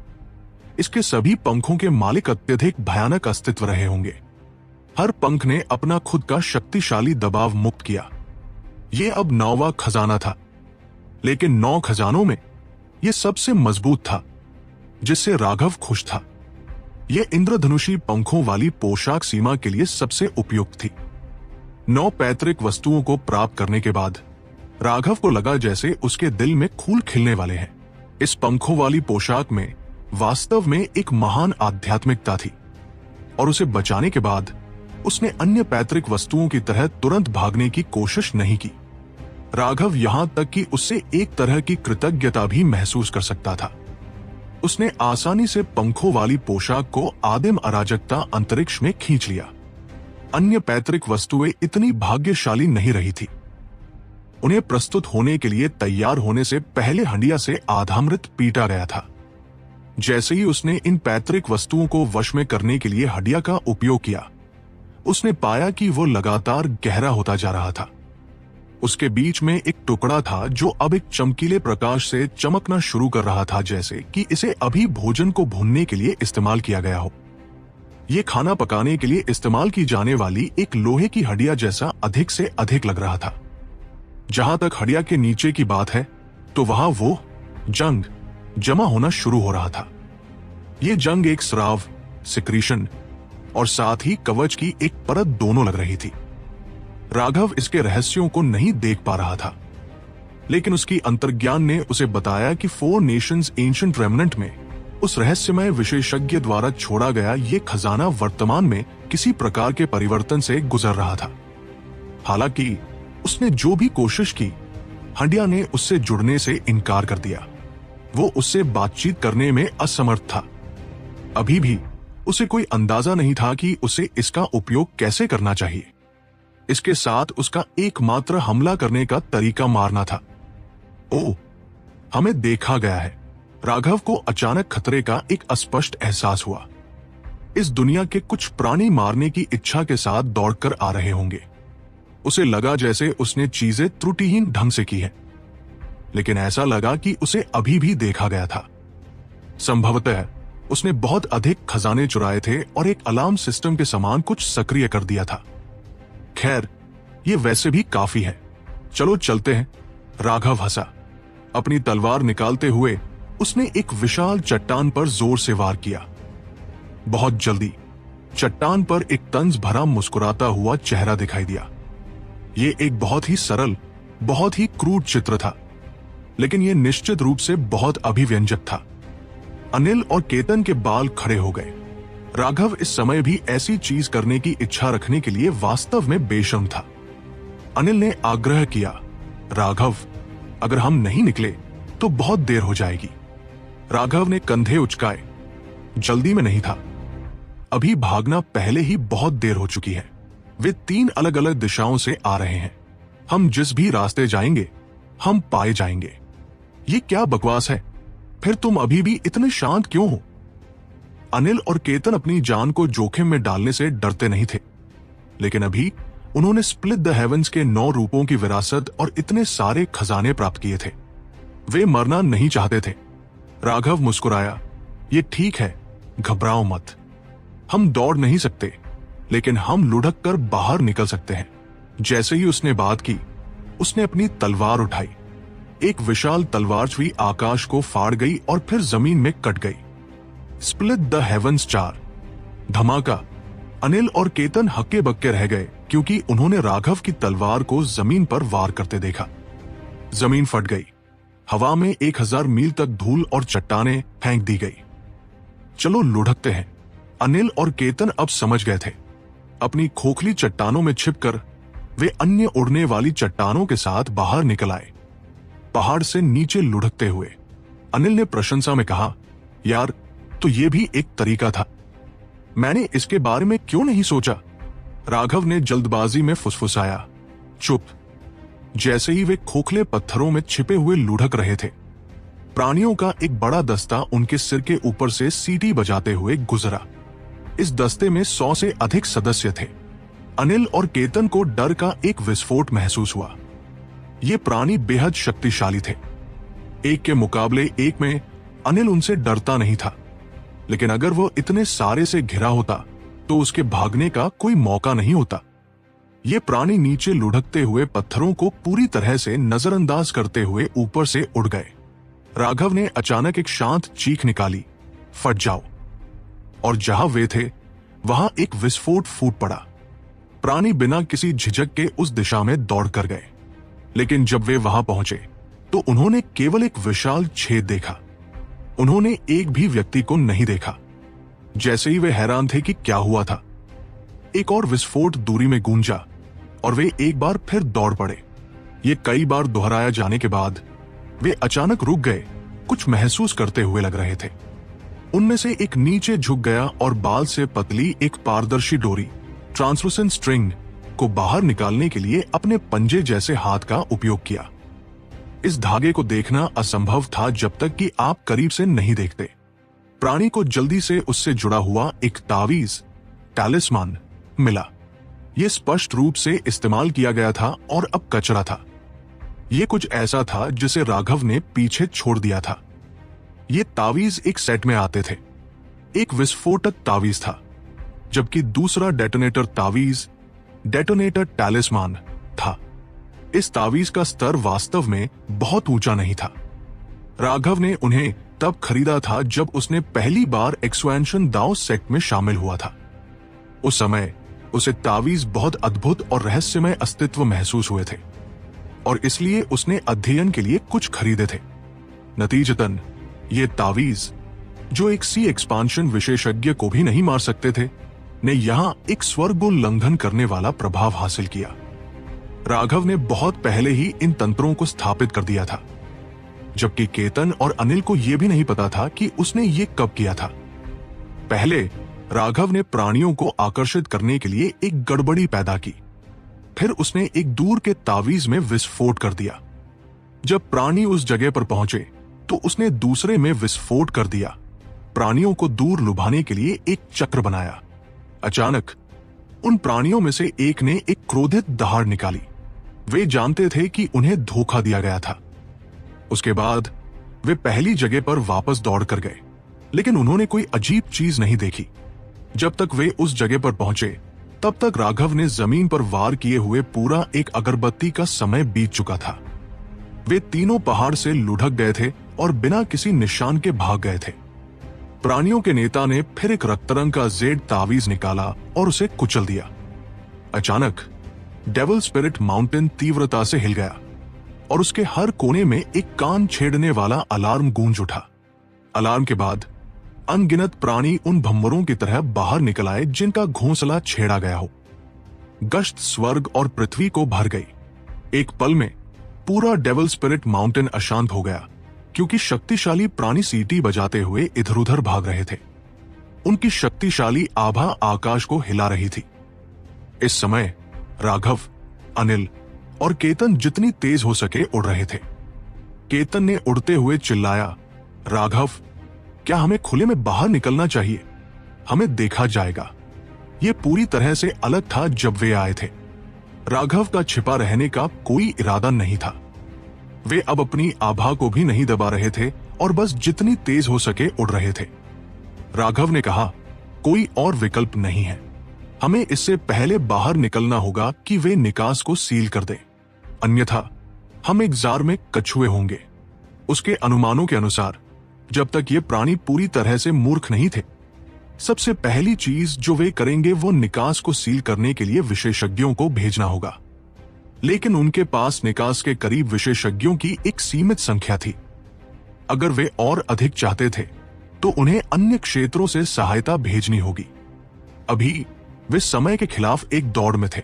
इसके सभी पंखों के मालिक अत्यधिक भयानक अस्तित्व रहे होंगे। हर पंख ने अपना खुद का शक्तिशाली दबाव मुक्त किया। यह अब 9वां खजाना था, लेकिन 9 खजानों में यह सबसे मजबूत था, जिससे राघव खुश था। यह इंद्रधनुषी पंखों वाली पोशाक सीमा के लिए सबसे उपयुक्त थी। 9 पैतृक वस्तुओं को प्राप्त करने के बाद राघव को लगा जैसे उसके दिल में फूल खिलने वाले हैं। इस पंखों वाली पोशाक में वास्तव में एक महान आध्यात्मिकता थी, और उसे बचाने के बाद उसने अन्य पैतृक वस्तुओं की तरह तुरंत भागने की कोशिश नहीं की। राघव यहां तक कि उससे एक तरह की कृतज्ञता भी महसूस कर सकता था। उसने आसानी से पंखों वाली पोशाक को आदिम अराजकता अंतरिक्ष में खींच लिया। अन्य पैतृक वस्तुएं इतनी भाग्यशाली नहीं रही थी। उन्हें प्रस्तुत होने के लिए तैयार होने से पहले हंडिया से आधामृत पीटा गया था। जैसे ही उसने इन पैतृक वस्तुओं को वश में करने के लिए हंडिया का उपयोग किया, उसने पाया कि वो लगातार गहरा होता जा रहा था। उसके बीच में एक टुकड़ा था जो अब एक चमकीले प्रकाश से चमकना शुरू कर रहा था, जैसे कि इसे अभी भोजन को भूनने के लिए इस्तेमाल किया गया हो। ये खाना पकाने के लिए इस्तेमाल की जाने वाली एक लोहे की हंडिया जैसा अधिक से अधिक लग रहा था। जहां तक हंडिया के नीचे की बात है, तो वहां वो जंग जमा होना शुरू हो रहा था। ये जंग एक स्राव, सिक्रीशन और साथ ही कवच की एक परत दोनों लग रही थी। राघव इसके रहस्यों को नहीं देख पा रहा था, लेकिन उसकी अंतर्ज्ञान ने उसे बताया कि 4 नेशंस एंशिएंट रेमनेंट में उस रहस्यमय विशेषज्ञ द्वारा छोड़ा गया ये खजाना वर्तमान में किसी प्रकार के परिवर्तन से गुजर रहा था। हालांकि उसने जो भी कोशिश की, हंडिया ने उससे जुड़ने से इनकार कर दिया। वो उससे बातचीत करने में असमर्थ था। अभी भी उसे कोई अंदाजा नहीं था कि उसे इसका उपयोग कैसे करना चाहिए। इसके साथ उसका एकमात्र हमला करने का तरीका मारना था। ओह, हमें देखा गया है। राघव को अचानक खतरे का एक अस्पष्ट एहसास हुआ। इस दुनिया के कुछ प्राणी मारने की इच्छा के साथ दौड़कर आ रहे होंगे। उसे लगा जैसे उसने चीजें त्रुटिहीन ढंग से की है, लेकिन ऐसा लगा कि उसे अभी भी देखा गया था। संभवतः उसने बहुत अधिक खजाने चुराए थे और एक अलार्म सिस्टम के समान कुछ सक्रिय कर दिया था। खैर, ये वैसे भी काफी है। चलो चलते हैं। राघव हंसा। अपनी तलवार निकालते हुए उसने एक विशाल चट्टान पर जोर से वार किया। बहुत जल्दी चट्टान पर एक तंज भरा मुस्कुराता हुआ चेहरा दिखाई दिया। ये एक बहुत ही सरल, बहुत ही क्रूर चित्र था, लेकिन यह निश्चित रूप से बहुत अभिव्यंजक था। अनिल और केतन के बाल खड़े हो गए। राघव इस समय भी ऐसी चीज करने की इच्छा रखने के लिए वास्तव में बेशर्म था। अनिल ने आग्रह किया, राघव, अगर हम नहीं निकले तो बहुत देर हो जाएगी। राघव ने कंधे उचकाए। जल्दी में नहीं था। अभी भागना पहले ही बहुत देर हो चुकी है। वे 3 अलग अलग दिशाओं से आ रहे हैं। हम जिस भी रास्ते जाएंगे, हम पाए जाएंगे। ये क्या बकवास है? फिर तुम अभी भी इतने शांत क्यों हो? अनिल और केतन अपनी जान को जोखिम में डालने से डरते नहीं थे, लेकिन अभी उन्होंने स्प्लिट द हेवंस के 9 रूपों की विरासत और इतने सारे खजाने प्राप्त किए थे। वे मरना नहीं चाहते थे। राघव मुस्कुराया, ये ठीक है, घबराओ मत। हम दौड़ नहीं सकते, लेकिन हम लुढ़क कर बाहर निकल सकते हैं। जैसे ही उसने बात की, उसने अपनी तलवार उठाई। एक विशाल तलवार छुई आकाश को फाड़ गई और फिर जमीन में कट गई। Split the heavens 4। धमाका। अनिल और केतन हक्के बक्के रह गए क्योंकि उन्होंने राघव की तलवार को जमीन पर वार करते देखा। जमीन फट गई। हवा में 1000 मील तक धूल और चट्टानें फेंक दी गई। चलो लुढ़कते हैं। अनिल और केतन अब समझ गए थे। अपनी खोखली चट्टानों में छिपकर वे अन्य उड़ने वाली चट्टानों के साथ बाहर निकल आए। पहाड़ से नीचे लुढ़कते हुए अनिल ने प्रशंसा में कहा, यार, तो ये भी एक तरीका था। मैंने इसके बारे में क्यों नहीं सोचा? राघव ने जल्दबाजी में फुसफुसाया। चुप। जैसे ही वे खोखले पत्थरों में छिपे हुए लुढ़क रहे थे, प्राणियों का एक बड़ा दस्ता उनके सिर के ऊपर से सीटी बजाते हुए गुजरा। इस दस्ते में 100 से अधिक सदस्य थे। अनिल और केतन को डर का एक विस्फोट महसूस हुआ। ये प्राणी बेहद शक्तिशाली थे। एक के मुकाबले एक में अनिल उनसे डरता नहीं था, लेकिन अगर वो इतने सारे से घिरा होता तो उसके भागने का कोई मौका नहीं होता। ये प्राणी नीचे लुढ़कते हुए पत्थरों को पूरी तरह से नजरअंदाज करते हुए ऊपर से उड़ गए। राघव ने अचानक एक शांत चीख निकाली, फट जाओ। और जहां वे थे वहां एक विस्फोट फूट पड़ा। प्राणी बिना किसी झिझक के उस दिशा में दौड़ कर गए, लेकिन जब वे वहां पहुंचे तो उन्होंने केवल एक विशाल छेद देखा। उन्होंने एक भी व्यक्ति को नहीं देखा। जैसे ही वे हैरान थे कि क्या हुआ था, एक और विस्फोट दूरी में गूंजा और वे एक बार फिर दौड़ पड़े। ये कई बार दोहराया जाने के बाद वे अचानक रुक गए, कुछ महसूस करते हुए लग रहे थे। उनमें से एक नीचे झुक गया और बाल से पतली एक पारदर्शी डोरी, ट्रांसलूसेंट स्ट्रिंग, को बाहर निकालने के लिए अपने पंजे जैसे हाथ का उपयोग किया। इस धागे को देखना असंभव था जब तक कि आप करीब से नहीं देखते। प्राणी को जल्दी से उससे जुड़ा हुआ एक तावीज, टैलिस्मान, मिला। यह स्पष्ट रूप से इस्तेमाल किया गया था और अब कचरा था। यह कुछ ऐसा था जिसे राघव ने पीछे छोड़ दिया था। ये तावीज एक सेट में आते थे। एक विस्फोटक तावीज था, जबकि दूसरा डेटोनेटर तावीज, डेटोनेटर टैलिस्मान, था। इस तावीज का स्तर वास्तव में बहुत ऊंचा नहीं था। राघव ने उन्हें तब खरीदा था जब उसने पहली बार एक्सपेंशन दाओ सेक्ट में शामिल हुआ था। उस समय उसे तावीज बहुत अद्भुत और रहस्यमय अस्तित्व महसूस हुए थे और इसलिए उसने अध्ययन के लिए कुछ खरीदे थे। नतीजतन ये तावीज, जो एक सी एक्सपांशन विशेषज्ञ को भी नहीं मार सकते थे, ने यहां एक स्वर्गोल्लंघन करने वाला प्रभाव हासिल किया। राघव ने बहुत पहले ही इन तंत्रों को स्थापित कर दिया था, जबकि केतन और अनिल को यह भी नहीं पता था कि उसने ये कब किया था। पहले राघव ने प्राणियों को आकर्षित करने के लिए एक गड़बड़ी पैदा की। फिर उसने एक दूर के तावीज में विस्फोट कर दिया। जब प्राणी उस जगह पर पहुंचे तो उसने दूसरे में विस्फोट कर दिया। प्राणियों को दूर लुभाने के लिए एक चक्र बनाया। अचानक उन प्राणियों में से एक ने एक क्रोधित दहाड़ निकाली। वे जानते थे कि उन्हें धोखा दिया गया था। उसके बाद वे पहली जगह पर वापस दौड़ कर गए, लेकिन उन्होंने कोई अजीब चीज नहीं देखी। जब तक वे उस जगह पर पहुंचे तब तक राघव ने जमीन पर वार किए हुए पूरा एक अगरबत्ती का समय बीत चुका था। वे तीनों पहाड़ से लुढ़क गए थे और बिना किसी निशान के भाग गए थे। प्राणियों के नेता ने फिर एक रक्तरंग का जेड तावीज निकाला और उसे कुचल दिया। अचानक डेविल स्पिरिट माउंटेन तीव्रता से हिल गया और उसके हर कोने में एक कान छेड़ने वाला अलार्म गूंज उठा। अलार्म के बाद अनगिनत प्राणी उन भम्मरों की तरह बाहर निकल आए जिनका घोंसला छेड़ा गया हो। गश्त स्वर्ग और पृथ्वी को भर गई। एक पल में पूरा डेविल स्पिरिट माउंटेन अशांत हो गया, क्योंकि शक्तिशाली प्राणी सीटी बजाते हुए इधर उधर भाग रहे थे। उनकी शक्तिशाली आभा आकाश को हिला रही थी। इस समय राघव, अनिल और केतन जितनी तेज हो सके उड़ रहे थे। केतन ने उड़ते हुए चिल्लाया, राघव, क्या हमें खुले में बाहर निकलना चाहिए? हमें देखा जाएगा। ये पूरी तरह से अलग था जब वे आए थे। राघव का छिपा रहने का कोई इरादा नहीं था। वे अब अपनी आभा को भी नहीं दबा रहे थे और बस जितनी तेज हो सके उड़ रहे थे। राघव ने कहा, कोई और विकल्प नहीं है। हमें इससे पहले बाहर निकलना होगा कि वे निकास को सील कर दें, अन्यथा हम एक जार में कछुए होंगे। उसके अनुमानों के अनुसार जब तक ये प्राणी पूरी तरह से मूर्ख नहीं थे, सबसे पहली चीज जो वे करेंगे वो निकास को सील करने के लिए विशेषज्ञों को भेजना होगा। लेकिन उनके पास निकास के करीब विशेषज्ञों की एक सीमित संख्या थी। अगर वे और अधिक चाहते थे तो उन्हें अन्य क्षेत्रों से सहायता भेजनी होगी। अभी वे समय के खिलाफ एक दौड़ में थे।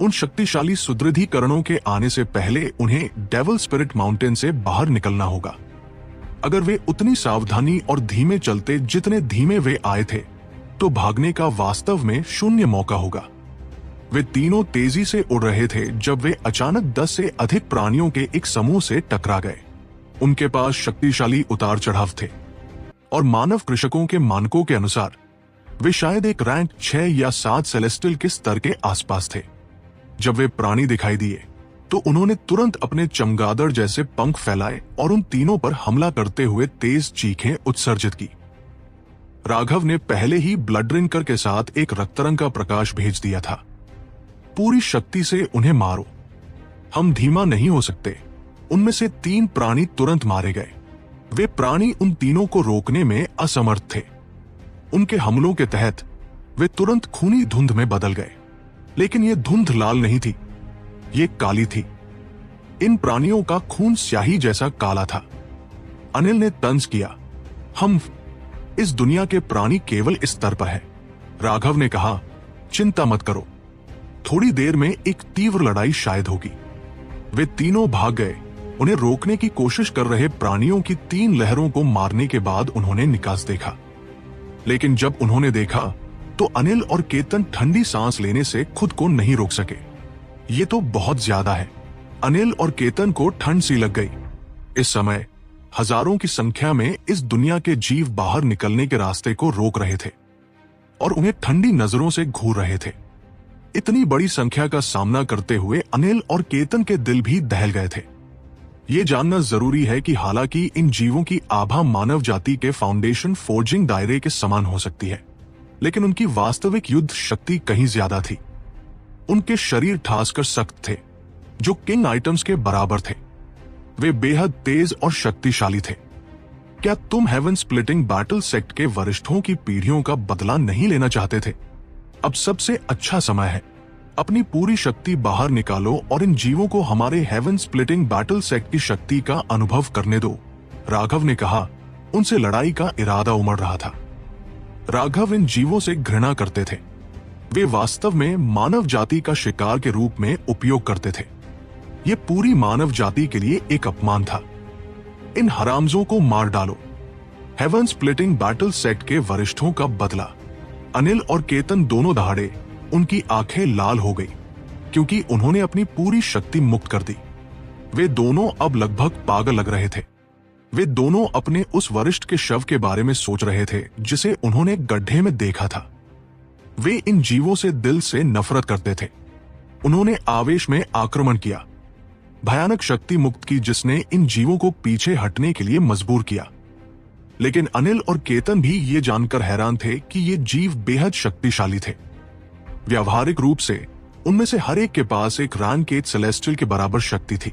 उन शक्तिशाली सुदृढ़ीकरणों के आने से पहले उन्हें डेविल स्पिरिट माउंटेन से बाहर निकलना होगा। अगर वे उतनी सावधानी और धीमे चलते जितने धीमे वे आए थे, तो भागने का वास्तव में शून्य मौका होगा। वे तीनों तेजी से उड़ रहे थे जब वे अचानक 10 से अधिक प्राणियों के एक समूह से टकरा गए। उनके पास शक्तिशाली उतार चढ़ाव थे और मानव कृषकों के मानकों के अनुसार वे शायद एक रैंक 6 या 7 सेलेस्टियल के स्तर के आसपास थे। जब वे प्राणी दिखाई दिए तो उन्होंने तुरंत अपने चमगादड़ जैसे पंख फैलाए और उन तीनों पर हमला करते हुए तेज चीखें उत्सर्जित की। राघव ने पहले ही ब्लड ड्रिंकर के साथ एक रक्तरंग का प्रकाश भेज दिया था। पूरी शक्ति से उन्हें मारो, हम धीमा नहीं हो सकते। उनमें से 3 प्राणी तुरंत मारे गए। वे प्राणी उन तीनों को रोकने में असमर्थ थे। उनके हमलों के तहत वे तुरंत खूनी धुंध में बदल गए। लेकिन यह धुंध लाल नहीं थी, ये काली थी। इन प्राणियों का खून स्याही जैसा काला था। अनिल ने तंज किया, हम इस दुनिया के प्राणी केवल इस स्तर पर है। राघव ने कहा, चिंता मत करो, थोड़ी देर में एक तीव्र लड़ाई शायद होगी। वे तीनों भाग गए। उन्हें रोकने की कोशिश कर रहे प्राणियों की 3 लहरों को मारने के बाद उन्होंने निकास देखा। लेकिन जब उन्होंने देखा तो अनिल और केतन ठंडी सांस लेने से खुद को नहीं रोक सके। ये तो बहुत ज्यादा है। अनिल और केतन को ठंड सी लग गई। इस समय हजारों की संख्या में इस दुनिया के जीव बाहर निकलने के रास्ते को रोक रहे थे और उन्हें ठंडी नजरों से घूर रहे थे। इतनी बड़ी संख्या का सामना करते हुए अनिल और केतन के दिल भी दहल गए थे। ये जानना जरूरी है कि हालांकि इन जीवों की आभा मानव जाति के फाउंडेशन फोर्जिंग दायरे के समान हो सकती है, लेकिन उनकी वास्तविक युद्ध शक्ति कहीं ज्यादा थी। उनके शरीर ठासकर सख्त थे, जो किंग आइटम्स के बराबर थे। वे बेहद तेज और शक्तिशाली थे। क्या तुम हेवन स्प्लिटिंग बैटल सेक्ट के वरिष्ठों की पीढ़ियों का बदला नहीं लेना चाहते थे? अब सबसे अच्छा समय है। अपनी पूरी शक्ति बाहर निकालो और इन जीवों को हमारे हेवन स्प्लिटिंग बैटल सेक्ट की शक्ति का अनुभव करने दो, राघव ने कहा। उनसे लड़ाई का इरादा उमड़ रहा था। राघव इन जीवों से घृणा करते थे। वे वास्तव में मानव जाति का शिकार के रूप में उपयोग करते थे। ये पूरी मानव जाति के लिए एक अपमान था। इन हरामजों को मार डालो। हेवन स्प्लिटिंग बैटल सेक्ट के वरिष्ठों का बदला। अनिल और केतन दोनों दहाड़े। उनकी आंखें लाल हो गई क्योंकि उन्होंने अपनी पूरी शक्ति मुक्त कर दी। वे दोनों अब लगभग पागल लग रहे थे। वे दोनों अपने उस वरिष्ठ के शव के बारे में सोच रहे थे जिसे उन्होंने गड्ढे में देखा था। वे इन जीवों से दिल से नफरत करते थे। उन्होंने आवेश में आक्रमण किया, भयानक शक्ति मुक्त की जिसने इन जीवों को पीछे हटने के लिए मजबूर किया। लेकिन अनिल और केतन भी ये जानकर हैरान थे कि ये जीव बेहद शक्तिशाली थे। व्यावहारिक रूप से उनमें से हर एक के पास एक रैंक 8 सेलेस्टियल के बराबर शक्ति थी,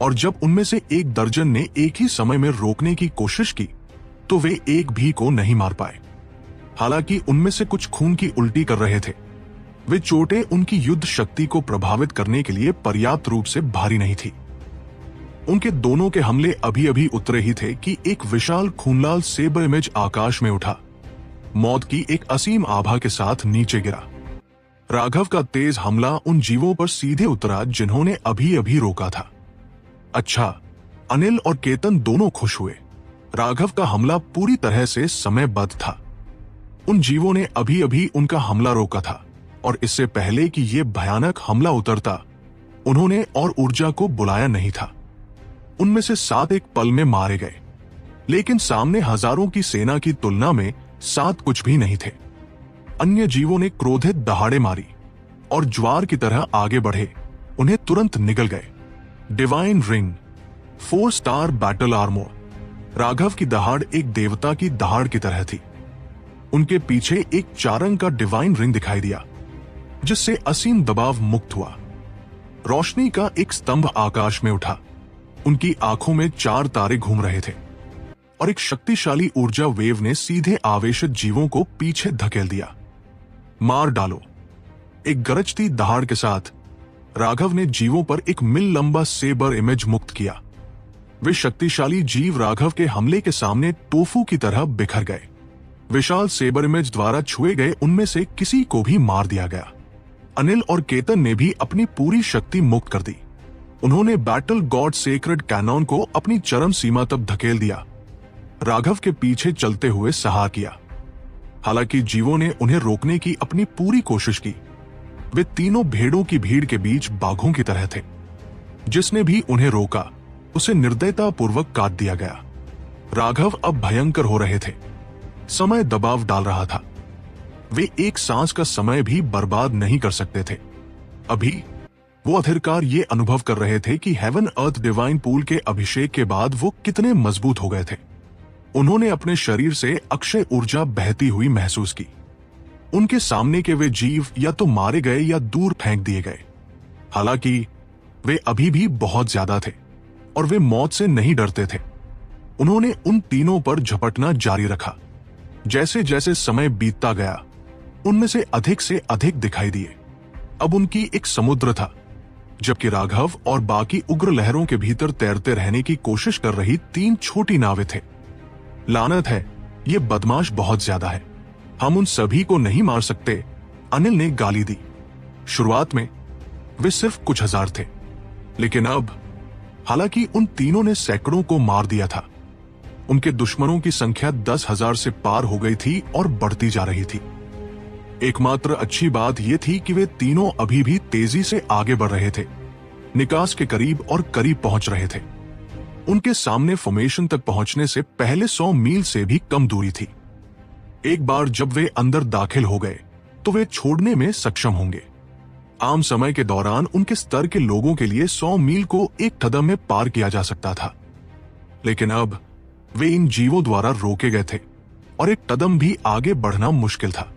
और जब उनमें से एक दर्जन ने एक ही समय में रोकने की कोशिश की तो वे एक भी को नहीं मार पाए। हालांकि उनमें से कुछ खून की उल्टी कर रहे थे। वे चोटें उनकी युद्ध शक्ति को प्रभावित करने के लिए पर्याप्त रूप से भारी नहीं थी। उनके दोनों के हमले अभी अभी उतरे ही थे कि एक विशाल खूनलाल सेबर इमेज आकाश में उठा, मौत की एक असीम आभा के साथ नीचे गिरा। राघव का तेज हमला उन जीवों पर सीधे उतरा जिन्होंने अभी अभी रोका था। अच्छा, अनिल और केतन दोनों खुश हुए। राघव का हमला पूरी तरह से समयबद्ध था। उन जीवों ने अभी अभी उनका हमला रोका था और इससे पहले कि यह भयानक हमला उतरता उन्होंने और ऊर्जा को बुलाया नहीं था। उनमें से 7 एक पल में मारे गए। लेकिन सामने हजारों की सेना की तुलना में 7 कुछ भी नहीं थे। अन्य जीवों ने क्रोधित दहाड़े मारी और ज्वार की तरह आगे बढ़े, उन्हें तुरंत निगल गए। Divine ring, 4 star battle armour. Raghav की दहाड़ एक देवता की दहाड़ की तरह थी। उनके पीछे एक 4 रंग का डिवाइन रिंग दिखाई दिया, जिससे असीम दबाव मुक्त हुआ। रोशनी का एक स्तंभ आकाश में उठा। उनकी आंखों में 4 तारे घूम रहे थे और एक शक्तिशाली ऊर्जा वेव ने सीधे आवेशित जीवों को पीछे धकेल दिया। मार डालो। एक गरजती दहाड़ के साथ राघव ने जीवों पर एक मील लंबा सेबर इमेज मुक्त किया। वे शक्तिशाली जीव राघव के हमले के सामने टोफू की तरह बिखर गए। विशाल सेबर इमेज द्वारा छुए गए उनमें से किसी को भी मार दिया गया। अनिल और केतन ने भी अपनी पूरी शक्ति मुक्त कर दी। उन्होंने बैटल गॉड सेक्रेड कैनॉन को अपनी चरम सीमा तक धकेल दिया। राघव के पीछे चलते हुए सहार किया। हालांकि जीवों ने उन्हें रोकने की अपनी पूरी कोशिश की। वे तीनों भेड़ों की भीड़ के बीच बाघों की तरह थे। जिसने भी उन्हें रोका उसे निर्दयतापूर्वक काट दिया गया। राघव अब भयंकर हो रहे थे। समय दबाव डाल रहा था। वे एक सांस का समय भी बर्बाद नहीं कर सकते थे। अभी वो आखिरकार ये अनुभव कर रहे थे कि हेवन अर्थ डिवाइन पूल के अभिषेक के बाद वो कितने मजबूत हो गए थे। उन्होंने अपने शरीर से अक्षय ऊर्जा बहती हुई महसूस की। उनके सामने के वे जीव या तो मारे गए या दूर फेंक दिए गए। हालांकि वे अभी भी बहुत ज्यादा थे और वे मौत से नहीं डरते थे। उन्होंने उन तीनों पर झपटना जारी रखा। जैसे जैसे समय बीतता गया उनमें से अधिक दिखाई दिए। अब उनकी एक समुद्र था, जबकि राघव और बाकी उग्र लहरों के भीतर तैरते रहने की कोशिश कर रही 3 छोटी नावें थे। लानत है, ये बदमाश बहुत ज्यादा है। हम उन सभी को नहीं मार सकते, अनिल ने गाली दी। शुरुआत में वे सिर्फ कुछ हजार थे, लेकिन अब हालांकि उन तीनों ने सैकड़ों को मार दिया था। उनके दुश्मनों की संख्या 10,000 से पार हो गई थी और बढ़ती जा रही थी। एकमात्र अच्छी बात यह थी कि वे तीनों अभी भी तेजी से आगे बढ़ रहे थे, निकास के करीब और करीब पहुंच रहे थे। उनके सामने फॉर्मेशन तक पहुंचने से पहले 100 मील से भी कम दूरी थी। एक बार जब वे अंदर दाखिल हो गए तो वे छोड़ने में सक्षम होंगे। आम समय के दौरान उनके स्तर के लोगों के लिए 100 मील को एक कदम में पार किया जा सकता था, लेकिन अब वे इन जीवों द्वारा रोके गए थे और एक कदम भी आगे बढ़ना मुश्किल था।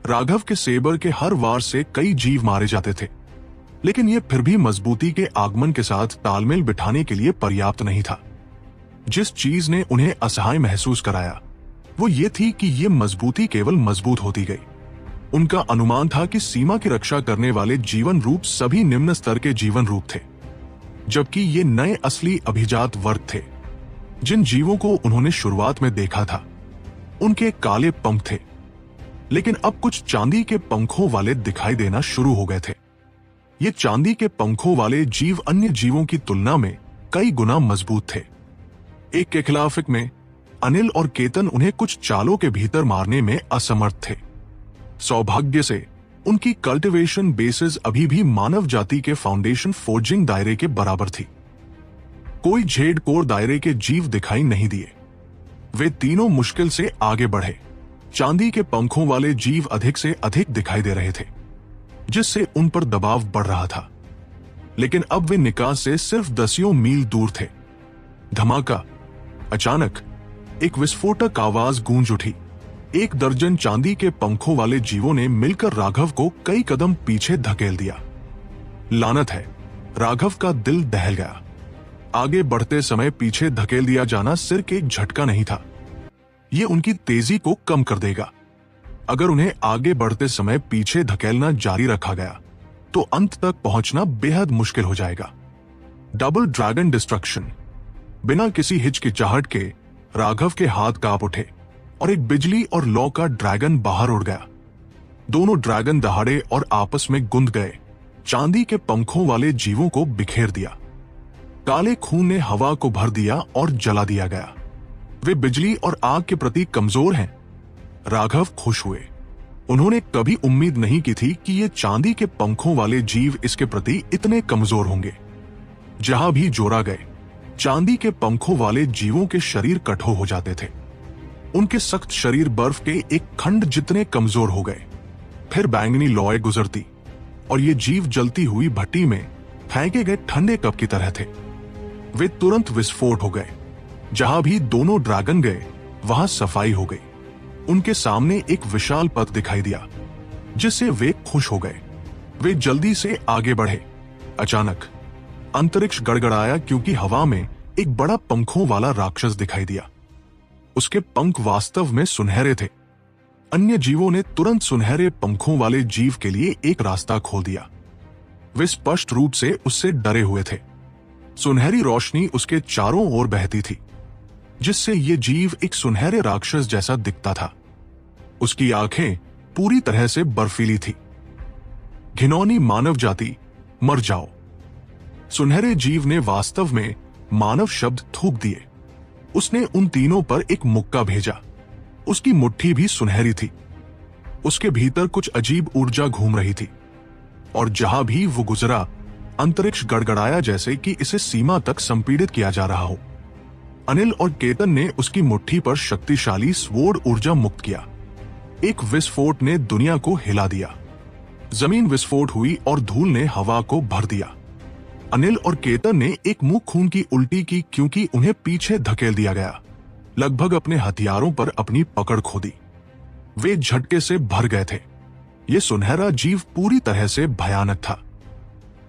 राघव के सेबर के हर वार से कई जीव मारे जाते थे, लेकिन यह फिर भी मजबूती के आगमन के साथ तालमेल बिठाने के लिए पर्याप्त नहीं था। जिस चीज ने उन्हें असहाय महसूस कराया वो ये थी कि ये मजबूती केवल मजबूत होती गई। उनका अनुमान था कि सीमा की रक्षा करने वाले जीवन रूप सभी निम्न स्तर के जीवन रूप थे, जबकि ये नए असली अभिजात वर्ग थे। जिन जीवों को उन्होंने शुरुआत में देखा था उनके काले पंख थे, लेकिन अब कुछ चांदी के पंखों वाले दिखाई देना शुरू हो गए थे। ये चांदी के पंखों वाले जीव अन्य जीवों की तुलना में कई गुना मजबूत थे। एक के खिलाफ एक में अनिल और केतन उन्हें कुछ चालों के भीतर मारने में असमर्थ थे। सौभाग्य से उनकी कल्टिवेशन बेसिस अभी भी मानव जाति के फाउंडेशन फोर्जिंग दायरे के बराबर थी। कोई झेड कोर दायरे के जीव दिखाई नहीं दिए। वे तीनों मुश्किल से आगे बढ़े। चांदी के पंखों वाले जीव अधिक से अधिक दिखाई दे रहे थे, जिससे उन पर दबाव बढ़ रहा था, लेकिन अब वे निकास से सिर्फ 10 मील दूर थे। धमाका! अचानक एक विस्फोटक आवाज गूंज उठी। 1 दर्जन चांदी के पंखों वाले जीवों ने मिलकर राघव को कई कदम पीछे धकेल दिया। लानत है, राघव का दिल दहल गया। आगे बढ़ते समय पीछे धकेल दिया जाना सिर्फ एक झटका नहीं था, ये उनकी तेजी को कम कर देगा। अगर उन्हें आगे बढ़ते समय पीछे धकेलना जारी रखा गया तो अंत तक पहुंचना बेहद मुश्किल हो जाएगा। Double dragon destruction! बिना किसी हिचकिचाहट के राघव के हाथ कांप उठे और एक बिजली और लौ का ड्रैगन बाहर उड़ गया। दोनों ड्रैगन दहाड़े और आपस में गुंद गए, चांदी के पंखों वाले जीवों को बिखेर दिया। काले खून ने हवा को भर दिया और जला दिया गया। वे बिजली और आग के प्रति कमजोर हैं। राघव खुश हुए। उन्होंने कभी उम्मीद नहीं की थी कि ये चांदी के पंखों वाले जीव इसके प्रति इतने कमजोर होंगे। जहां भी जोड़ा गए चांदी के पंखों वाले जीवों के शरीर कठोर हो जाते थे। उनके सख्त शरीर बर्फ के एक खंड जितने कमजोर हो गए। फिर बैंगनी लौय गुजरती और ये जीव जलती हुई भट्टी में फेंके गए ठंडे कप की तरह थे। वे तुरंत विस्फोट हो गए। जहां भी दोनों ड्रैगन गए वहां सफाई हो गई। उनके सामने एक विशाल पथ दिखाई दिया जिससे वे खुश हो गए। वे जल्दी से आगे बढ़े। अचानक अंतरिक्ष गड़गड़ाया क्योंकि हवा में एक बड़ा पंखों वाला राक्षस दिखाई दिया। उसके पंख वास्तव में सुनहरे थे। अन्य जीवों ने तुरंत सुनहरे पंखों वाले जीव के लिए एक रास्ता खोल दिया। वे स्पष्ट रूप से उससे डरे हुए थे। सुनहरी रोशनी उसके चारों ओर बहती थी जिससे ये जीव एक सुनहरे राक्षस जैसा दिखता था। उसकी आंखें पूरी तरह से बर्फीली थी। घिनौनी मानव जाति, मर जाओ। सुनहरे जीव ने वास्तव में मानव शब्द थूक दिए। उसने उन तीनों पर एक मुक्का भेजा। उसकी मुट्ठी भी सुनहरी थी। उसके भीतर कुछ अजीब ऊर्जा घूम रही थी और जहां भी वो गुजरा अंतरिक्ष गड़गड़ाया जैसे कि इसे सीमा तक संपीड़ित किया जा रहा हो। अनिल और केतन ने उसकी मुट्ठी पर शक्तिशाली स्वोर्ड ऊर्जा मुक्त किया। एक विस्फोट ने दुनिया को हिला दिया। जमीन विस्फोट हुई और धूल ने हवा को भर दिया। अनिल और केतन ने एक मुंह खून की उल्टी की क्योंकि उन्हें पीछे धकेल दिया गया। लगभग अपने हथियारों पर अपनी पकड़ खो दी। वे झटके से भर गए थे। ये सुनहरा जीव पूरी तरह से भयानक था।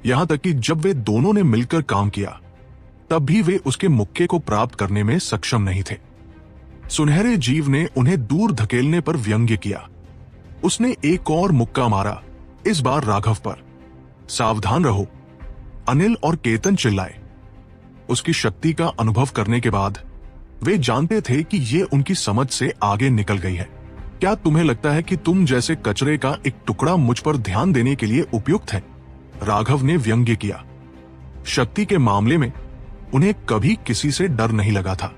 यहां तक कि जब वे दोनों ने मिलकर काम किया तब भी वे उसके मुक्के को प्राप्त करने में सक्षम नहीं थे। सुनहरे जीव ने उन्हें दूर धकेलने पर व्यंग्य किया। उसने एक और मुक्का मारा, इस बार राघव पर। सावधान रहो, अनिल और केतन चिल्लाए। उसकी शक्ति का अनुभव करने के बाद वे जानते थे कि ये उनकी समझ से आगे निकल गई है। क्या तुम्हें लगता है कि तुम जैसे कचरे का एक टुकड़ा मुझ पर ध्यान देने के लिए उपयुक्त है? राघव ने व्यंग्य किया। शक्ति के मामले में उन्हें कभी किसी से डर नहीं लगा था।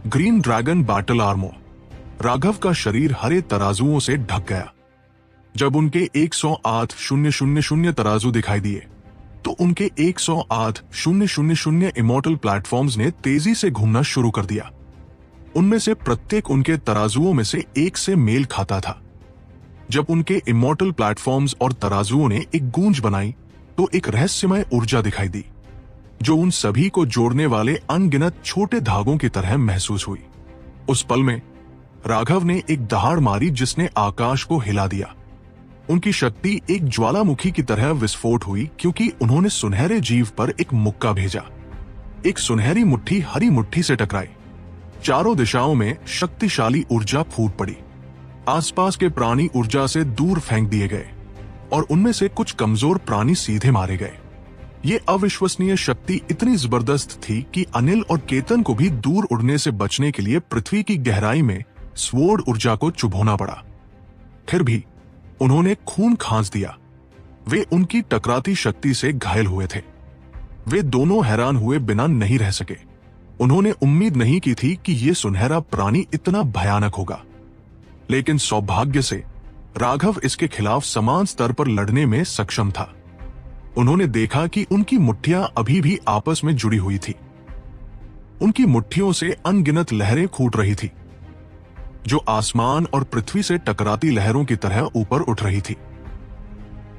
Green dragon battle armour. Raghav का शरीर हरे तराजुओं से ढक गया। जब उनके 108,000 तराजू दिखाई दिए तो उनके 108,000 इमॉर्टल प्लेटफॉर्म्स ने तेजी से घूमना शुरू कर दिया। उनमें से प्रत्येक उनके तराजुओं में से एक से मेल खाता था। जब उनके इमॉर्टल प्लेटफॉर्म्स और तराजुओं ने एक गूंज बनाई तो एक रहस्यमय ऊर्जा दिखाई दी जो उन सभी को जोड़ने वाले अनगिनत छोटे धागों की तरह महसूस हुई। उस पल में राघव ने एक दहाड़ मारी जिसने आकाश को हिला दिया। उनकी शक्ति एक ज्वालामुखी की तरह विस्फोट हुई क्योंकि उन्होंने सुनहरे जीव पर एक मुक्का भेजा। एक सुनहरी मुट्ठी हरी मुट्ठी से टकराई। चारों दिशाओं में शक्तिशाली ऊर्जा फूट पड़ी। आसपास के प्राणी ऊर्जा से दूर फेंक दिए गए और उनमें से कुछ कमजोर प्राणी सीधे मारे गए। ये अविश्वसनीय शक्ति इतनी जबरदस्त थी कि अनिल और केतन को भी दूर उड़ने से बचने के लिए पृथ्वी की गहराई में स्वोर्ड ऊर्जा को चुभोना पड़ा। फिर भी उन्होंने खून खांस दिया। वे उनकी टकराती शक्ति से घायल हुए थे। वे दोनों हैरान हुए बिना नहीं रह सके। उन्होंने उम्मीद नहीं की थी कि यह सुनहरा प्राणी इतना भयानक होगा, लेकिन सौभाग्य से राघव इसके खिलाफ समान स्तर पर लड़ने में सक्षम था। उन्होंने देखा कि उनकी मुट्ठियां अभी भी आपस में जुड़ी हुई थी। उनकी मुट्ठियों से अनगिनत लहरें फूट रही थी जो आसमान और पृथ्वी से टकराती लहरों की तरह ऊपर उठ रही थी।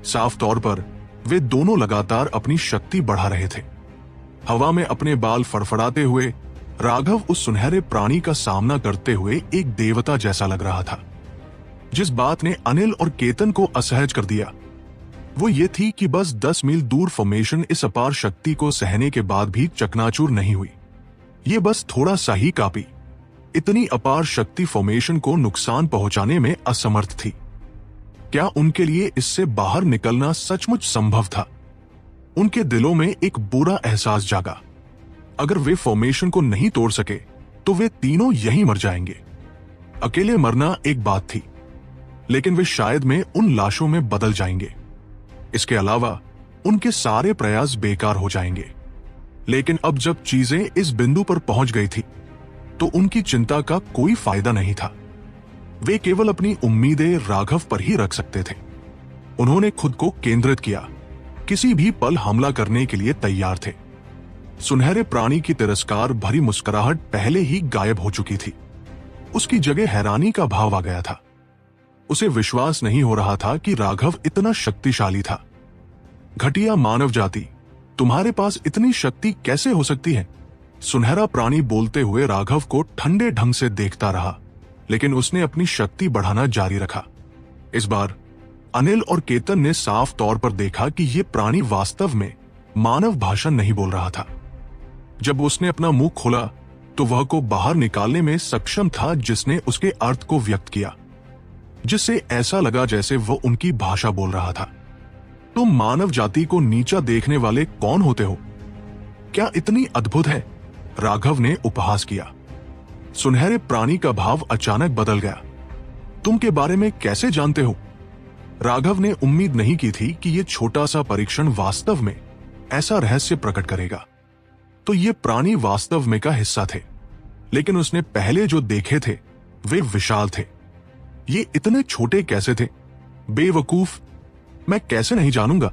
साफ तौर पर वे दोनों लगातार अपनी शक्ति बढ़ा रहे थे। हवा में अपने बाल फड़फड़ाते हुए राघव उस सुनहरे प्राणी का सामना करते हुए एक देवता जैसा लग रहा था। जिस बात ने अनिल और केतन को असहज कर दिया वो ये थी कि बस 10 मील दूर फॉर्मेशन इस अपार शक्ति को सहने के बाद भी चकनाचूर नहीं हुई। ये बस थोड़ा सा ही कापी। इतनी अपार शक्ति फॉर्मेशन को नुकसान पहुंचाने में असमर्थ थी। क्या उनके लिए इससे बाहर निकलना सचमुच संभव था? उनके दिलों में एक बुरा एहसास जागा। अगर वे फॉर्मेशन को नहीं तोड़ सके तो वे तीनों यहीं मर जाएंगे। अकेले मरना एक बात थी, लेकिन वे शायद में उन लाशों में बदल जाएंगे। इसके अलावा उनके सारे प्रयास बेकार हो जाएंगे। लेकिन अब जब चीजें इस बिंदु पर पहुंच गई थी तो उनकी चिंता का कोई फायदा नहीं था। वे केवल अपनी उम्मीदें राघव पर ही रख सकते थे। उन्होंने खुद को केंद्रित किया, किसी भी पल हमला करने के लिए तैयार थे। सुनहरे प्राणी की तिरस्कार भरी मुस्कुराहट पहले ही गायब हो चुकी थी। उसकी जगह हैरानी का भाव आ गया था। उसे विश्वास नहीं हो रहा था कि राघव इतना शक्तिशाली था। घटिया मानव जाति, तुम्हारे पास इतनी शक्ति कैसे हो सकती है? सुनहरा प्राणी बोलते हुए राघव को ठंडे ढंग से देखता रहा, लेकिन उसने अपनी शक्ति बढ़ाना जारी रखा। इस बार अनिल और केतन ने साफ तौर पर देखा कि यह प्राणी वास्तव में मानव भाषा नहीं बोल रहा था। जब उसने अपना मुंह खोला तो वह को बाहर निकालने में सक्षम था, जिसने उसके अर्थ को व्यक्त किया, जिससे ऐसा लगा जैसे वह उनकी भाषा बोल रहा था। तुम मानव जाति को नीचा देखने वाले कौन होते हो? क्या इतनी अद्भुत है? राघव ने उपहास किया। सुनहरे प्राणी का भाव अचानक बदल गया। तुम के बारे में कैसे जानते हो? राघव ने उम्मीद नहीं की थी कि यह छोटा सा परीक्षण वास्तव में ऐसा रहस्य प्रकट करेगा। तो ये प्राणी वास्तव में का हिस्सा थे, लेकिन उसने पहले जो देखे थे वे विशाल थे। ये इतने छोटे कैसे थे? बेवकूफ, मैं कैसे नहीं जानूंगा?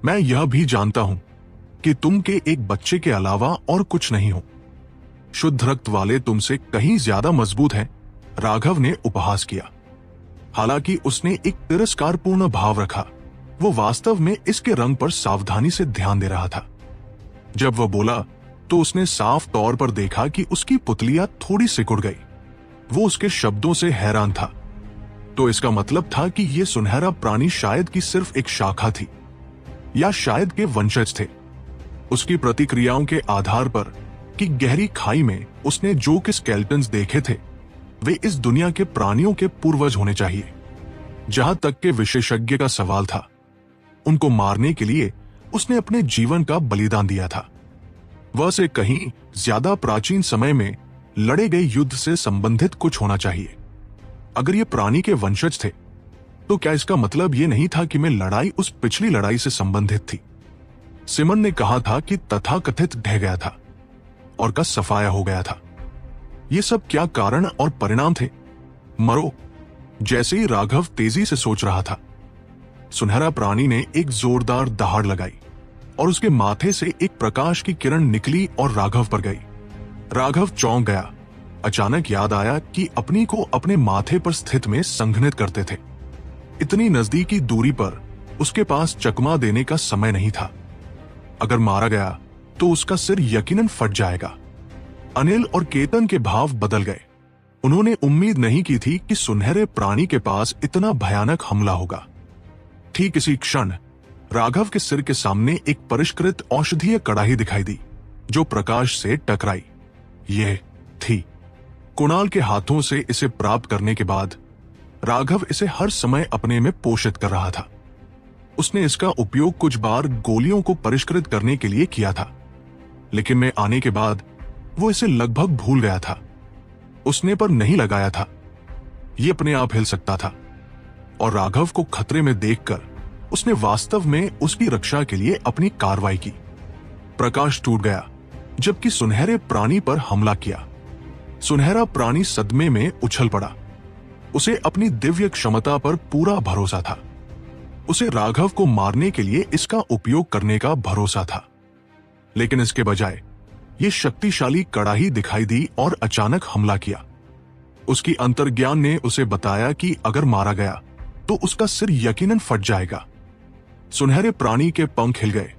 मैं यह भी जानता हूं कि तुम के एक बच्चे के अलावा और कुछ नहीं हो। शुद्ध रक्त वाले तुमसे कहीं ज्यादा मजबूत हैं, राघव ने उपहास किया। हालांकि उसने एक तिरस्कारपूर्ण भाव रखा। वो वास्तव में इसके रंग पर सावधानी से ध्यान दे रहा था। जब वह बोला तो उसने साफ तौर पर देखा कि उसकी पुतलियां थोड़ी सिकुड़ गई। वो उसके शब्दों से हैरान था। तो इसका मतलब था कि यह सुनहरा प्राणी शायद की सिर्फ एक शाखा थी, या शायद के वंशज थे। उसकी प्रतिक्रियाओं के आधार पर कि गहरी खाई में उसने जो कि स्केलेटन्स देखे थे वे इस दुनिया के प्राणियों के पूर्वज होने चाहिए। जहां तक के विशेषज्ञ का सवाल था, उनको मारने के लिए उसने अपने जीवन का बलिदान दिया था। वह से कहीं ज्यादा प्राचीन समय में लड़े गए युद्ध से संबंधित कुछ होना चाहिए। अगर ये प्राणी के वंशज थे तो क्या इसका मतलब ये नहीं था कि मैं लड़ाई उस पिछली लड़ाई से संबंधित थी? सिमन ने कहा था कि तथाकथित ढह गया था और का सफाया हो गया था। ये सब क्या कारण और परिणाम थे? मरो, जैसे ही राघव तेजी से सोच रहा था, सुनहरा प्राणी ने एक जोरदार दहाड़ लगाई और उसके माथे से एक प्रकाश की किरण निकली और राघव पर गई। राघव चौंक गया। अचानक याद आया कि अपनी को अपने माथे पर स्थित में संघनित करते थे। इतनी नजदीकी दूरी पर उसके पास चकमा देने का समय नहीं था। अगर मारा गया तो उसका सिर यकीनन फट जाएगा। अनिल और केतन के भाव बदल गए। उन्होंने उम्मीद नहीं की थी कि सुनहरे प्राणी के पास इतना भयानक हमला होगा। ठीक इसी क्षण राघव के सिर के सामने एक परिष्कृत औषधीय कड़ाही दिखाई दी, जो प्रकाश से टकराई। यह थी कुणाल के हाथों से इसे प्राप्त करने के बाद राघव इसे हर समय अपने में पोषित कर रहा था। उसने इसका उपयोग कुछ बार गोलियों को परिष्कृत करने के लिए किया था, लेकिन मैं आने के बाद वो इसे लगभग भूल गया था। उसने पर नहीं लगाया था। ये अपने आप हिल सकता था और राघव को खतरे में देखकर उसने वास्तव में उसकी रक्षा के लिए अपनी कार्रवाई की। प्रकाश टूट गया जबकि सुनहरे प्राणी पर हमला किया। सुनहरा प्राणी सदमे में उछल पड़ा। उसे अपनी दिव्य क्षमता पर पूरा भरोसा था। उसे राघव को मारने के लिए इसका उपयोग करने का भरोसा था, लेकिन इसके बजाय यह शक्तिशाली कड़ाही दिखाई दी और अचानक हमला किया। उसकी अंतर्ज्ञान ने उसे बताया कि अगर मारा गया तो उसका सिर यकीनन फट जाएगा। सुनहरे प्राणी के पंख हिल गए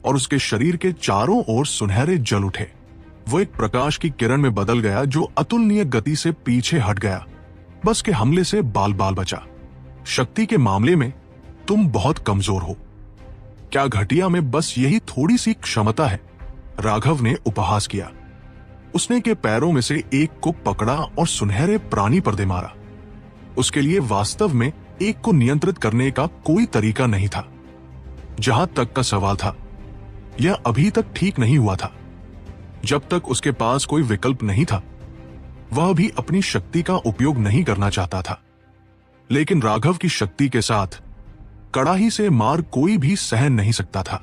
और उसके शरीर के चारों ओर सुनहरे जल उठे। वो एक प्रकाश की किरण में बदल गया जो अतुलनीय गति से पीछे हट गया। बस के हमले से बाल बाल बचा। शक्ति के मामले में तुम बहुत कमजोर हो। क्या घटिया में बस यही थोड़ी सी क्षमता है? राघव ने उपहास किया। उसने के पैरों में से एक को पकड़ा और सुनहरे प्राणी पर दे मारा। उसके लिए वास्तव में एक को नियंत्रित करने का कोई तरीका नहीं था। जहां तक का सवाल था, यह अभी तक ठीक नहीं हुआ था। जब तक उसके पास कोई विकल्प नहीं था, वह भी अपनी शक्ति का उपयोग नहीं करना चाहता था। लेकिन राघव की शक्ति के साथ कड़ाही से मार कोई भी सहन नहीं सकता था।